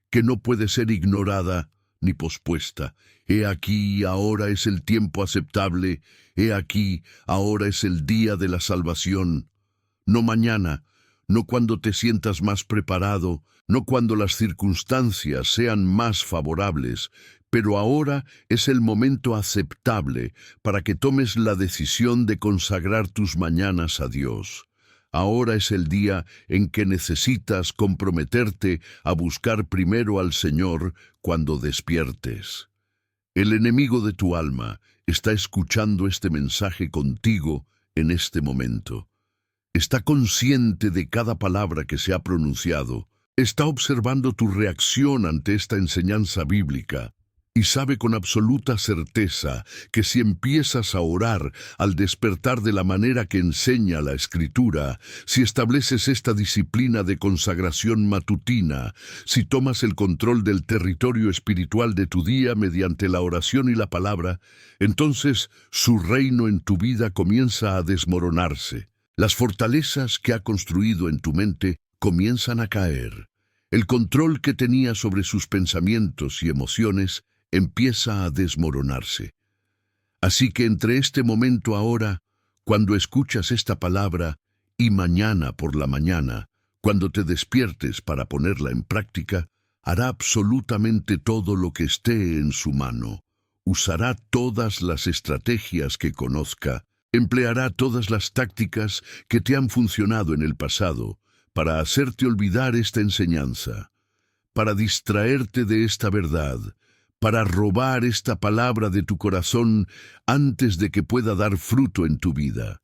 que no puede ser ignorada ni pospuesta. He aquí, ahora es el tiempo aceptable, he aquí, ahora es el día de la salvación. No mañana, no cuando te sientas más preparado, no cuando las circunstancias sean más favorables, pero ahora es el momento aceptable para que tomes la decisión de consagrar tus mañanas a Dios. Ahora es el día en que necesitas comprometerte a buscar primero al Señor cuando despiertes. El enemigo de tu alma está escuchando este mensaje contigo en este momento. Está consciente de cada palabra que se ha pronunciado, está observando tu reacción ante esta enseñanza bíblica y sabe con absoluta certeza que si empiezas a orar al despertar de la manera que enseña la Escritura, si estableces esta disciplina de consagración matutina, si tomas el control del territorio espiritual de tu día mediante la oración y la palabra, entonces su reino en tu vida comienza a desmoronarse. Las fortalezas que ha construido en tu mente comienzan a caer. El control que tenía sobre sus pensamientos y emociones empieza a desmoronarse. Así que entre este momento ahora, cuando escuchas esta palabra, y mañana por la mañana, cuando te despiertes para ponerla en práctica, hará absolutamente todo lo que esté en su mano. Usará todas las estrategias que conozca, empleará todas las tácticas que te han funcionado en el pasado para hacerte olvidar esta enseñanza, para distraerte de esta verdad, para robar esta palabra de tu corazón antes de que pueda dar fruto en tu vida.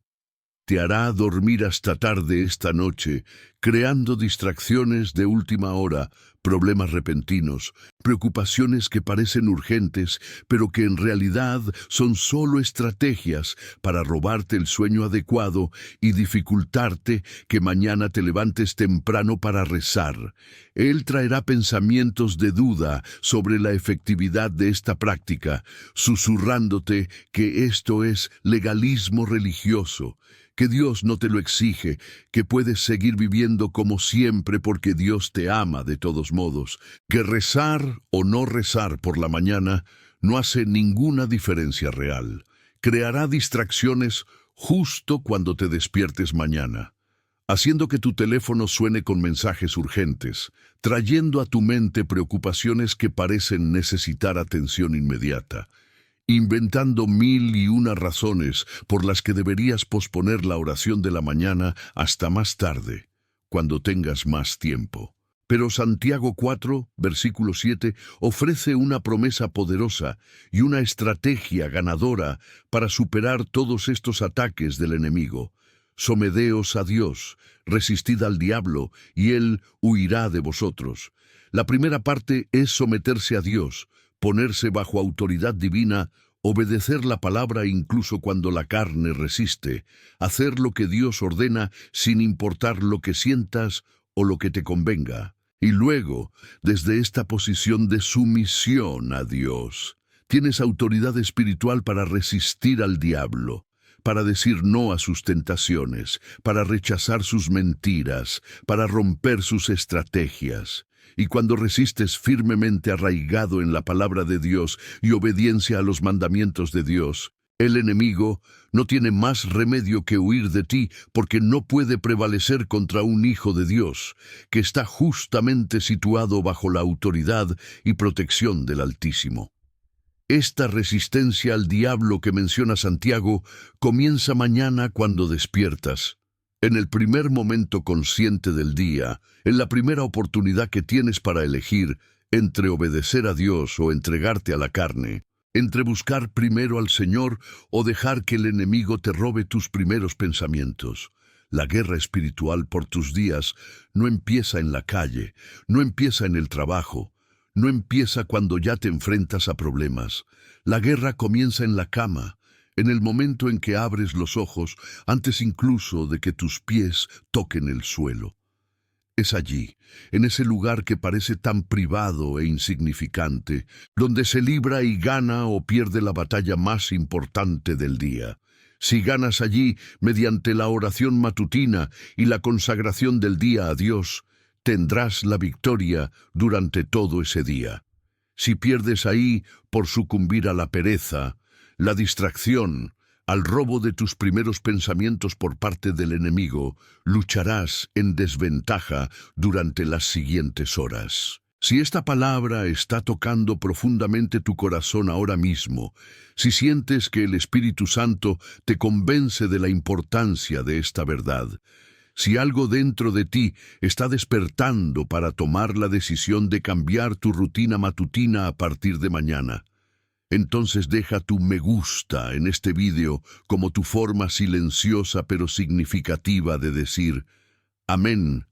Te hará dormir hasta tarde esta noche, creando distracciones de última hora, problemas repentinos, preocupaciones que parecen urgentes, pero que en realidad son solo estrategias para robarte el sueño adecuado y dificultarte que mañana te levantes temprano para rezar. Él traerá pensamientos de duda sobre la efectividad de esta práctica, susurrándote que esto es legalismo religioso, que Dios no te lo exige, que puedes seguir viviendo como siempre porque Dios te ama de todos modos, que rezar o no rezar por la mañana no hace ninguna diferencia real. Creará distracciones justo cuando te despiertes mañana, haciendo que tu teléfono suene con mensajes urgentes, trayendo a tu mente preocupaciones que parecen necesitar atención inmediata, inventando 1001 razones por las que deberías posponer la oración de la mañana hasta más tarde, cuando tengas más tiempo. Pero Santiago 4, versículo 7, ofrece una promesa poderosa y una estrategia ganadora para superar todos estos ataques del enemigo. Somedeos a Dios, resistid al diablo, y él huirá de vosotros. La primera parte es someterse a Dios, ponerse bajo autoridad divina, obedecer la palabra incluso cuando la carne resiste, hacer lo que Dios ordena sin importar lo que sientas o lo que te convenga. Y luego, desde esta posición de sumisión a Dios, tienes autoridad espiritual para resistir al diablo, para decir no a sus tentaciones, para rechazar sus mentiras, para romper sus estrategias. Y cuando resistes firmemente arraigado en la palabra de Dios y obediencia a los mandamientos de Dios, el enemigo no tiene más remedio que huir de ti, porque no puede prevalecer contra un hijo de Dios, que está justamente situado bajo la autoridad y protección del Altísimo. Esta resistencia al diablo que menciona Santiago comienza mañana cuando despiertas. En el primer momento consciente del día, en la primera oportunidad que tienes para elegir entre obedecer a Dios o entregarte a la carne, entre buscar primero al Señor o dejar que el enemigo te robe tus primeros pensamientos. La guerra espiritual por tus días no empieza en la calle, no empieza en el trabajo, no empieza cuando ya te enfrentas a problemas. La guerra comienza en la cama, en el momento en que abres los ojos, antes incluso de que tus pies toquen el suelo. Es allí, en ese lugar que parece tan privado e insignificante, donde se libra y gana o pierde la batalla más importante del día. Si ganas allí mediante la oración matutina y la consagración del día a Dios, tendrás la victoria durante todo ese día. Si pierdes ahí por sucumbir a la pereza, la distracción, al robo de tus primeros pensamientos por parte del enemigo, lucharás en desventaja durante las siguientes horas. Si esta palabra está tocando profundamente tu corazón ahora mismo, si sientes que el Espíritu Santo te convence de la importancia de esta verdad, si algo dentro de ti está despertando para tomar la decisión de cambiar tu rutina matutina a partir de mañana, entonces deja tu me gusta en este vídeo como tu forma silenciosa pero significativa de decir amén,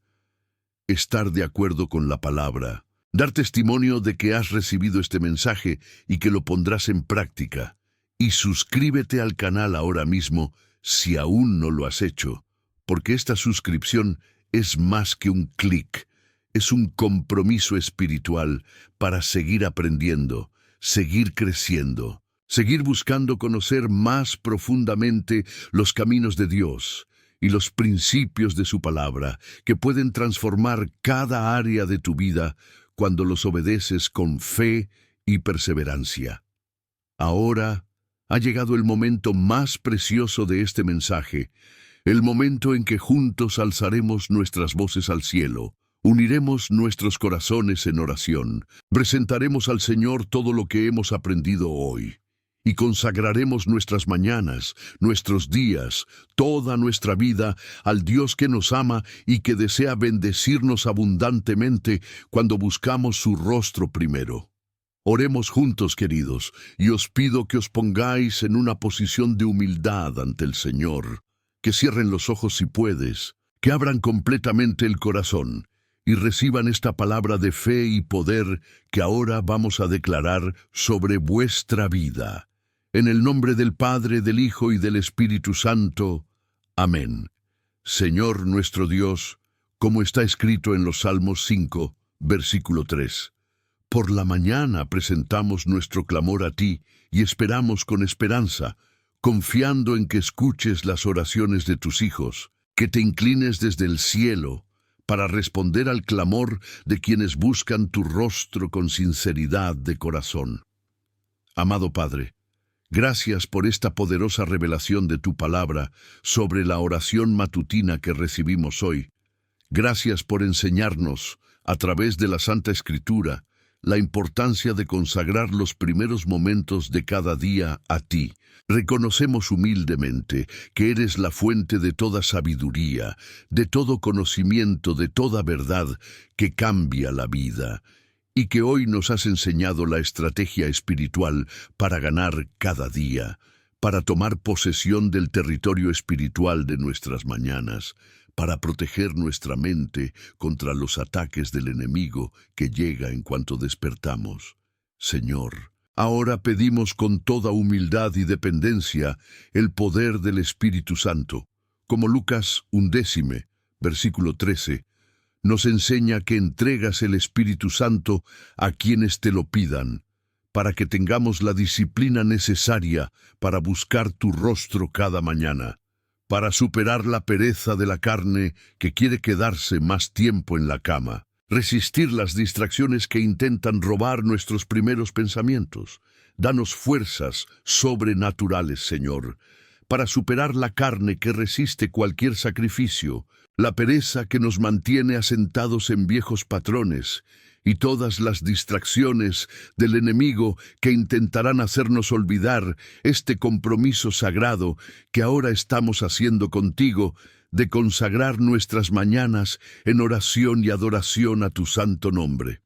estar de acuerdo con la palabra, dar testimonio de que has recibido este mensaje y que lo pondrás en práctica. Y suscríbete al canal ahora mismo si aún no lo has hecho, porque esta suscripción es más que un clic, es un compromiso espiritual para seguir aprendiendo, seguir creciendo, seguir buscando conocer más profundamente los caminos de Dios y los principios de su palabra, que pueden transformar cada área de tu vida cuando los obedeces con fe y perseverancia. Ahora ha llegado el momento más precioso de este mensaje, el momento en que juntos alzaremos nuestras voces al cielo, uniremos nuestros corazones en oración, presentaremos al Señor todo lo que hemos aprendido hoy y consagraremos nuestras mañanas, nuestros días, toda nuestra vida al Dios que nos ama y que desea bendecirnos abundantemente cuando buscamos su rostro primero. Oremos juntos, queridos, y os pido que os pongáis en una posición de humildad ante el Señor, que cierren los ojos si puedes, que abran completamente el corazón y reciban esta palabra de fe y poder que ahora vamos a declarar sobre vuestra vida. En el nombre del Padre, del Hijo y del Espíritu Santo. Amén. Señor nuestro Dios, como está escrito en los Salmos 5, versículo 3. Por la mañana presentamos nuestro clamor a ti y esperamos con esperanza, confiando en que escuches las oraciones de tus hijos, que te inclines desde el cielo para responder al clamor de quienes buscan tu rostro con sinceridad de corazón. Amado Padre, gracias por esta poderosa revelación de tu palabra sobre la oración matutina que recibimos hoy. Gracias por enseñarnos, a través de la Santa Escritura, la importancia de consagrar los primeros momentos de cada día a ti. Reconocemos humildemente que eres la fuente de toda sabiduría, de todo conocimiento, de toda verdad que cambia la vida, y que hoy nos has enseñado la estrategia espiritual para ganar cada día, para tomar posesión del territorio espiritual de nuestras mañanas, para proteger nuestra mente contra los ataques del enemigo que llega en cuanto despertamos. Señor, ahora pedimos con toda humildad y dependencia el poder del Espíritu Santo. Como Lucas 11, versículo 13, nos enseña que entregas el Espíritu Santo a quienes te lo pidan, para que tengamos la disciplina necesaria para buscar tu rostro cada mañana, para superar la pereza de la carne que quiere quedarse más tiempo en la cama, resistir las distracciones que intentan robar nuestros primeros pensamientos. Danos fuerzas sobrenaturales, Señor, para superar la carne que resiste cualquier sacrificio, la pereza que nos mantiene asentados en viejos patrones y todas las distracciones del enemigo que intentarán hacernos olvidar este compromiso sagrado que ahora estamos haciendo contigo de consagrar nuestras mañanas en oración y adoración a tu santo nombre.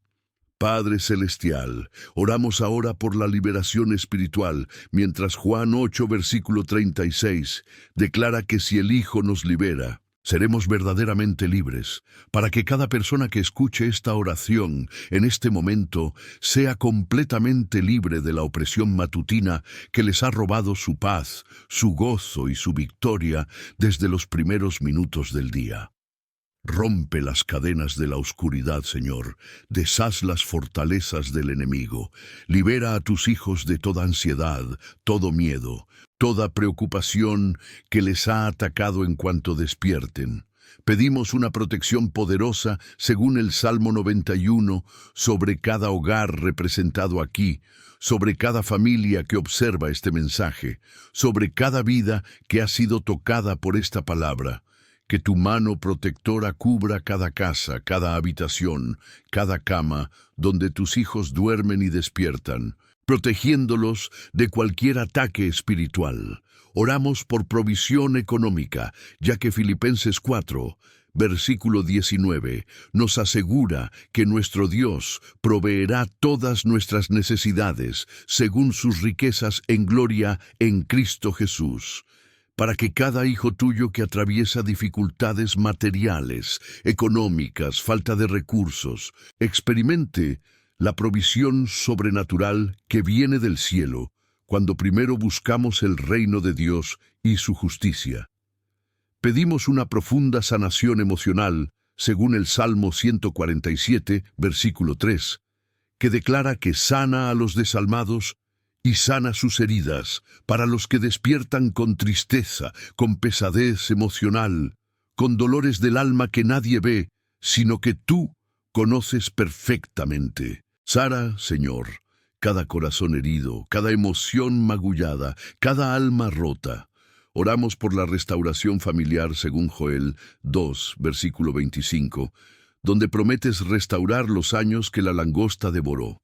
Padre Celestial, oramos ahora por la liberación espiritual, mientras Juan 8, versículo 36, declara que si el Hijo nos libera, seremos verdaderamente libres, para que cada persona que escuche esta oración en este momento sea completamente libre de la opresión matutina que les ha robado su paz, su gozo y su victoria desde los primeros minutos del día. Rompe las cadenas de la oscuridad, Señor. Deshaz las fortalezas del enemigo. Libera a tus hijos de toda ansiedad, todo miedo, toda preocupación que les ha atacado en cuanto despierten. Pedimos una protección poderosa, según el Salmo 91, sobre cada hogar representado aquí, sobre cada familia que observa este mensaje, sobre cada vida que ha sido tocada por esta palabra. Que tu mano protectora cubra cada casa, cada habitación, cada cama, donde tus hijos duermen y despiertan, protegiéndolos de cualquier ataque espiritual. Oramos por provisión económica, ya que Filipenses 4, versículo 19, nos asegura que nuestro Dios proveerá todas nuestras necesidades según sus riquezas en gloria en Cristo Jesús. Para que cada hijo tuyo que atraviesa dificultades materiales, económicas, falta de recursos, experimente la provisión sobrenatural que viene del cielo cuando primero buscamos el reino de Dios y su justicia. Pedimos una profunda sanación emocional, según el Salmo 147, versículo 3, que declara que sana a los desalmados y sana sus heridas, para los que despiertan con tristeza, con pesadez emocional, con dolores del alma que nadie ve, sino que tú conoces perfectamente. Sara, Señor, cada corazón herido, cada emoción magullada, cada alma rota. Oramos por la restauración familiar según Joel 2, versículo 25, donde prometes restaurar los años que la langosta devoró,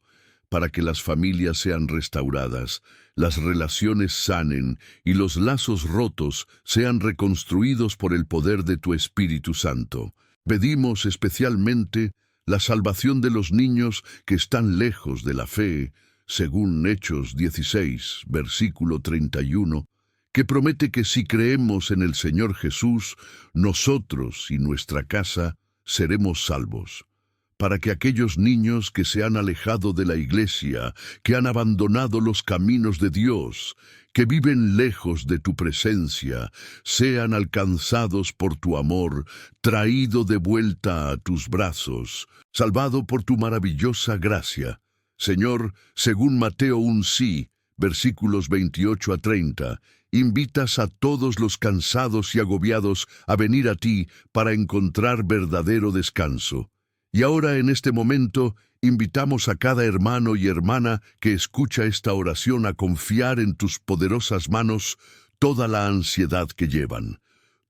para que las familias sean restauradas, las relaciones sanen y los lazos rotos sean reconstruidos por el poder de tu Espíritu Santo. Pedimos especialmente la salvación de los niños que están lejos de la fe, según Hechos 16, versículo 31, que promete que si creemos en el Señor Jesús, nosotros y nuestra casa seremos salvos. Para que aquellos niños que se han alejado de la iglesia, que han abandonado los caminos de Dios, que viven lejos de tu presencia, sean alcanzados por tu amor, traído de vuelta a tus brazos, salvado por tu maravillosa gracia. Señor, según Mateo 1, versículos 28 a 30, invitas a todos los cansados y agobiados a venir a ti para encontrar verdadero descanso. Y ahora en este momento invitamos a cada hermano y hermana que escucha esta oración a confiar en tus poderosas manos toda la ansiedad que llevan,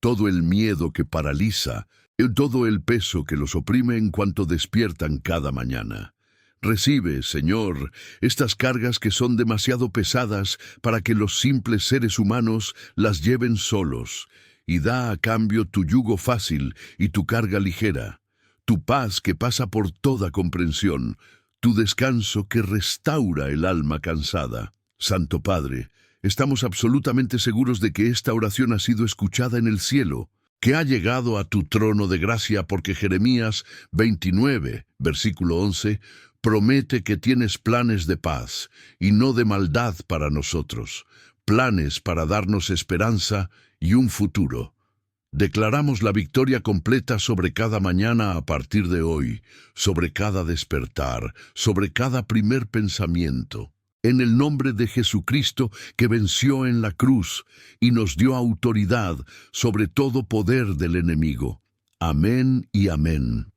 todo el miedo que paraliza, y todo el peso que los oprime en cuanto despiertan cada mañana. Recibe, Señor, estas cargas que son demasiado pesadas para que los simples seres humanos las lleven solos, y da a cambio tu yugo fácil y tu carga ligera. Tu paz que pasa por toda comprensión, tu descanso que restaura el alma cansada. Santo Padre, estamos absolutamente seguros de que esta oración ha sido escuchada en el cielo, que ha llegado a tu trono de gracia porque Jeremías 29, versículo 11, promete que tienes planes de paz y no de maldad para nosotros, planes para darnos esperanza y un futuro. Declaramos la victoria completa sobre cada mañana a partir de hoy, sobre cada despertar, sobre cada primer pensamiento. En el nombre de Jesucristo que venció en la cruz y nos dio autoridad sobre todo poder del enemigo. Amén y amén.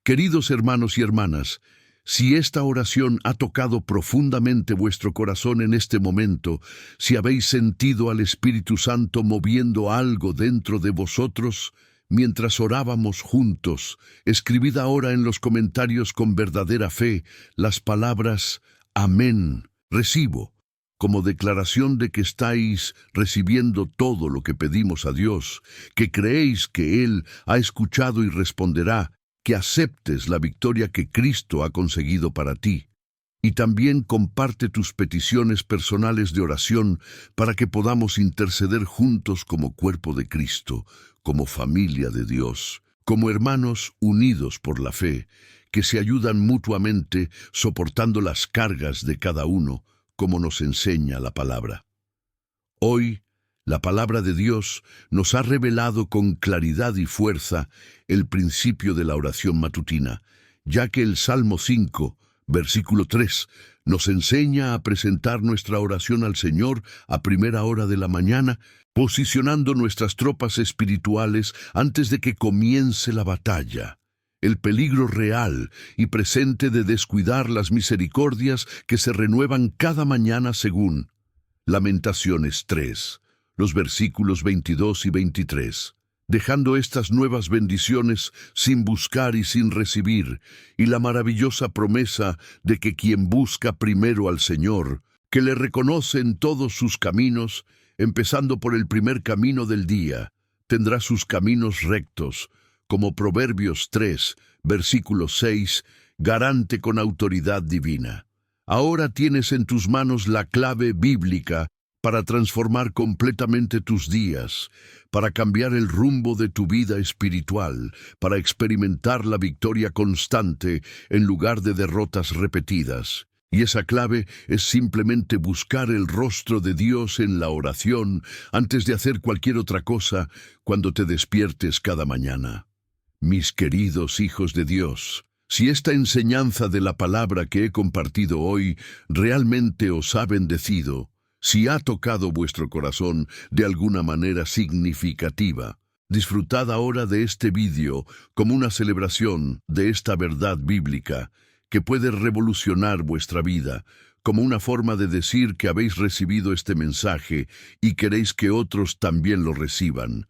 Queridos hermanos y hermanas, si esta oración ha tocado profundamente vuestro corazón en este momento, si habéis sentido al Espíritu Santo moviendo algo dentro de vosotros, mientras orábamos juntos, escribid ahora en los comentarios con verdadera fe las palabras «Amén, recibo», como declaración de que estáis recibiendo todo lo que pedimos a Dios, que creéis que Él ha escuchado y responderá, que aceptes la victoria que Cristo ha conseguido para ti. Y también comparte tus peticiones personales de oración para que podamos interceder juntos como cuerpo de Cristo, como familia de Dios, como hermanos unidos por la fe, que se ayudan mutuamente soportando las cargas de cada uno, como nos enseña la palabra. Hoy, La palabra de Dios nos ha revelado con claridad y fuerza el principio de la oración matutina, ya que el Salmo 5, versículo 3, nos enseña a presentar nuestra oración al Señor a primera hora de la mañana, posicionando nuestras tropas espirituales antes de que comience la batalla. El peligro real y presente de descuidar las misericordias que se renuevan cada mañana según Lamentaciones 3, los versículos 22 y 23. Dejando estas nuevas bendiciones sin buscar y sin recibir, y la maravillosa promesa de que quien busca primero al Señor, que le reconoce en todos sus caminos, empezando por el primer camino del día, tendrá sus caminos rectos, como Proverbios 3, versículo 6, garante con autoridad divina. Ahora tienes en tus manos la clave bíblica para transformar completamente tus días, para cambiar el rumbo de tu vida espiritual, para experimentar la victoria constante en lugar de derrotas repetidas. Y esa clave es simplemente buscar el rostro de Dios en la oración antes de hacer cualquier otra cosa cuando te despiertes cada mañana. Mis queridos hijos de Dios, si esta enseñanza de la palabra que he compartido hoy realmente os ha bendecido, si ha tocado vuestro corazón de alguna manera significativa, disfrutad ahora de este vídeo como una celebración de esta verdad bíblica que puede revolucionar vuestra vida, como una forma de decir que habéis recibido este mensaje y queréis que otros también lo reciban.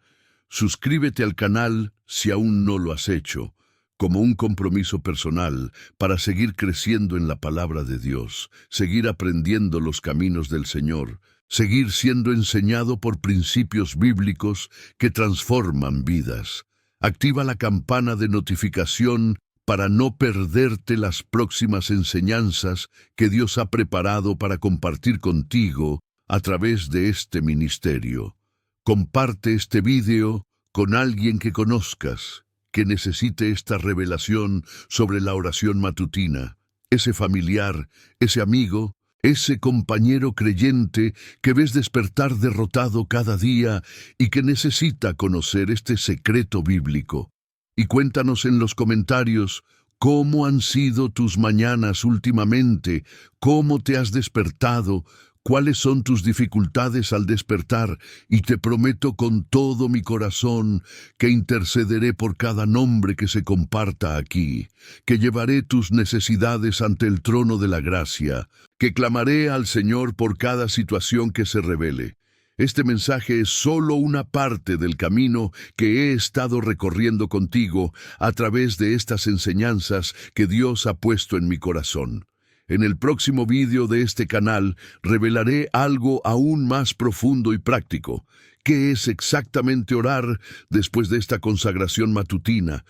Suscríbete al canal si aún no lo has hecho, como un compromiso personal para seguir creciendo en la palabra de Dios, seguir aprendiendo los caminos del Señor, seguir siendo enseñado por principios bíblicos que transforman vidas. Activa la campana de notificación para no perderte las próximas enseñanzas que Dios ha preparado para compartir contigo a través de este ministerio. Comparte este vídeo con alguien que conozcas, que necesite esta revelación sobre la oración matutina, ese familiar, ese amigo, ese compañero creyente que ves despertar derrotado cada día y que necesita conocer este secreto bíblico. Y cuéntanos en los comentarios cómo han sido tus mañanas últimamente, cómo te has despertado, cuáles son tus dificultades al despertar, y te prometo con todo mi corazón que intercederé por cada nombre que se comparta aquí, que llevaré tus necesidades ante el trono de la gracia, que clamaré al Señor por cada situación que se revele. Este mensaje es solo una parte del camino que he estado recorriendo contigo a través de estas enseñanzas que Dios ha puesto en mi corazón. En el próximo vídeo de este canal revelaré algo aún más profundo y práctico. ¿Qué es exactamente orar después de esta consagración matutina?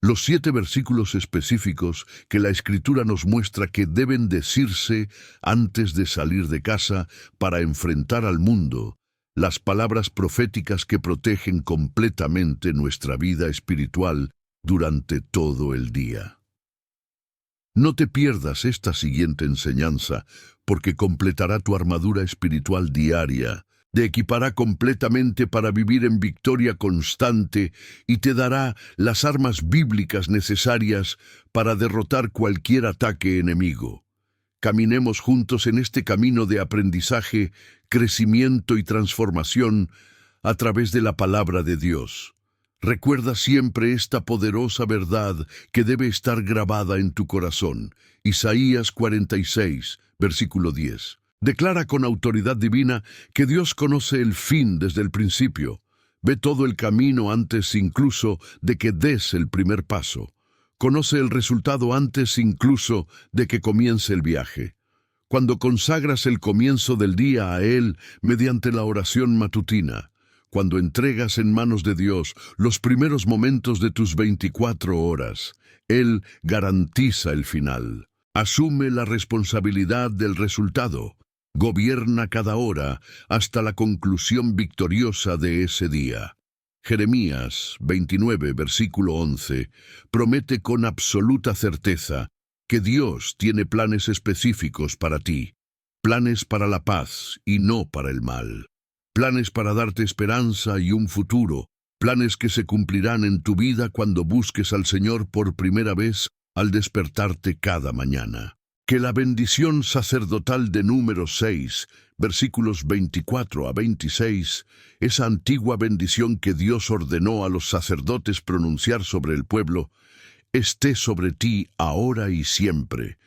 Los 7 versículos específicos que la Escritura nos muestra que deben decirse antes de salir de casa para enfrentar al mundo. Las palabras proféticas que protegen completamente nuestra vida espiritual durante todo el día. No te pierdas esta siguiente enseñanza, porque completará tu armadura espiritual diaria, te equipará completamente para vivir en victoria constante y te dará las armas bíblicas necesarias para derrotar cualquier ataque enemigo. Caminemos juntos en este camino de aprendizaje, crecimiento y transformación a través de la palabra de Dios. Recuerda siempre esta poderosa verdad que debe estar grabada en tu corazón. Isaías 46, versículo 10. Declara con autoridad divina que Dios conoce el fin desde el principio. Ve todo el camino antes incluso de que des el primer paso. Conoce el resultado antes incluso de que comience el viaje. Cuando consagras el comienzo del día a Él mediante la oración matutina, cuando entregas en manos de Dios los primeros momentos de tus 24 horas, Él garantiza el final. Asume la responsabilidad del resultado. Gobierna cada hora hasta la conclusión victoriosa de ese día. Jeremías 29, versículo 11, promete con absoluta certeza que Dios tiene planes específicos para ti, planes para la paz y no para el mal. planes para darte esperanza y un futuro, planes que se cumplirán en tu vida cuando busques al Señor por primera vez al despertarte cada mañana. Que la bendición sacerdotal de Números 6, versículos 24 a 26, esa antigua bendición que Dios ordenó a los sacerdotes pronunciar sobre el pueblo, esté sobre ti ahora y siempre.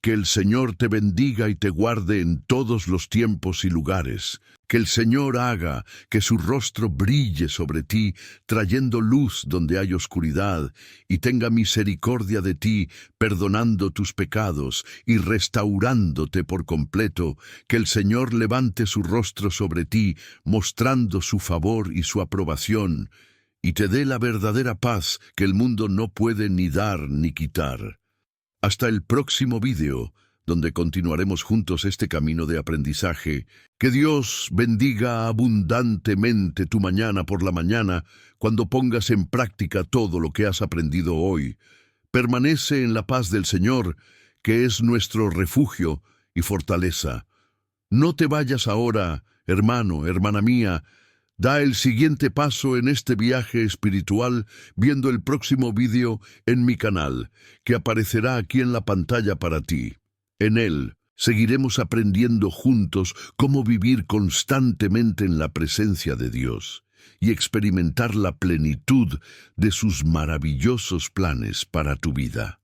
Que el Señor te bendiga y te guarde en todos los tiempos y lugares. Que el Señor haga que su rostro brille sobre ti, trayendo luz donde hay oscuridad, y tenga misericordia de ti, perdonando tus pecados y restaurándote por completo. Que el Señor levante su rostro sobre ti, mostrando su favor y su aprobación, y te dé la verdadera paz que el mundo no puede ni dar ni quitar. Hasta el próximo vídeo, donde continuaremos juntos este camino de aprendizaje. Que Dios bendiga abundantemente tu mañana por la mañana cuando pongas en práctica todo lo que has aprendido hoy. Permanece en la paz del Señor, que es nuestro refugio y fortaleza. No te vayas ahora, hermano, hermana mía. Da el siguiente paso en este viaje espiritual viendo el próximo vídeo en mi canal, que aparecerá aquí en la pantalla para ti. En él seguiremos aprendiendo juntos cómo vivir constantemente en la presencia de Dios y experimentar la plenitud de sus maravillosos planes para tu vida.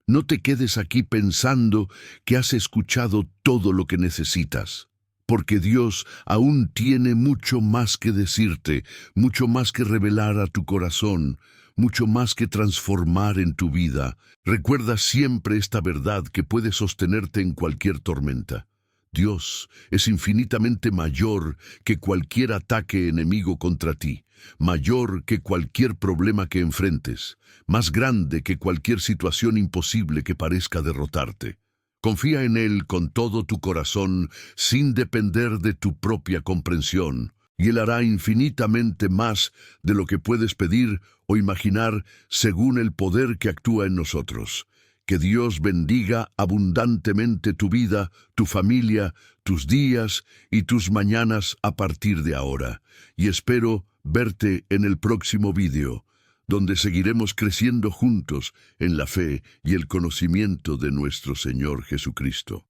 No te quedes aquí pensando que has escuchado todo lo que necesitas, porque Dios aún tiene mucho más que decirte, mucho más que revelar a tu corazón, mucho más que transformar en tu vida. Recuerda siempre esta verdad que puede sostenerte en cualquier tormenta. Dios es infinitamente mayor que cualquier ataque enemigo contra ti, mayor que cualquier problema que enfrentes, más grande que cualquier situación imposible que parezca derrotarte. Confía en Él con todo tu corazón, sin depender de tu propia comprensión, y Él hará infinitamente más de lo que puedes pedir o imaginar según el poder que actúa en nosotros. Que Dios bendiga abundantemente tu vida, tu familia, tus días y tus mañanas a partir de ahora. Y espero verte en el próximo vídeo, donde seguiremos creciendo juntos en la fe y el conocimiento de nuestro Señor Jesucristo.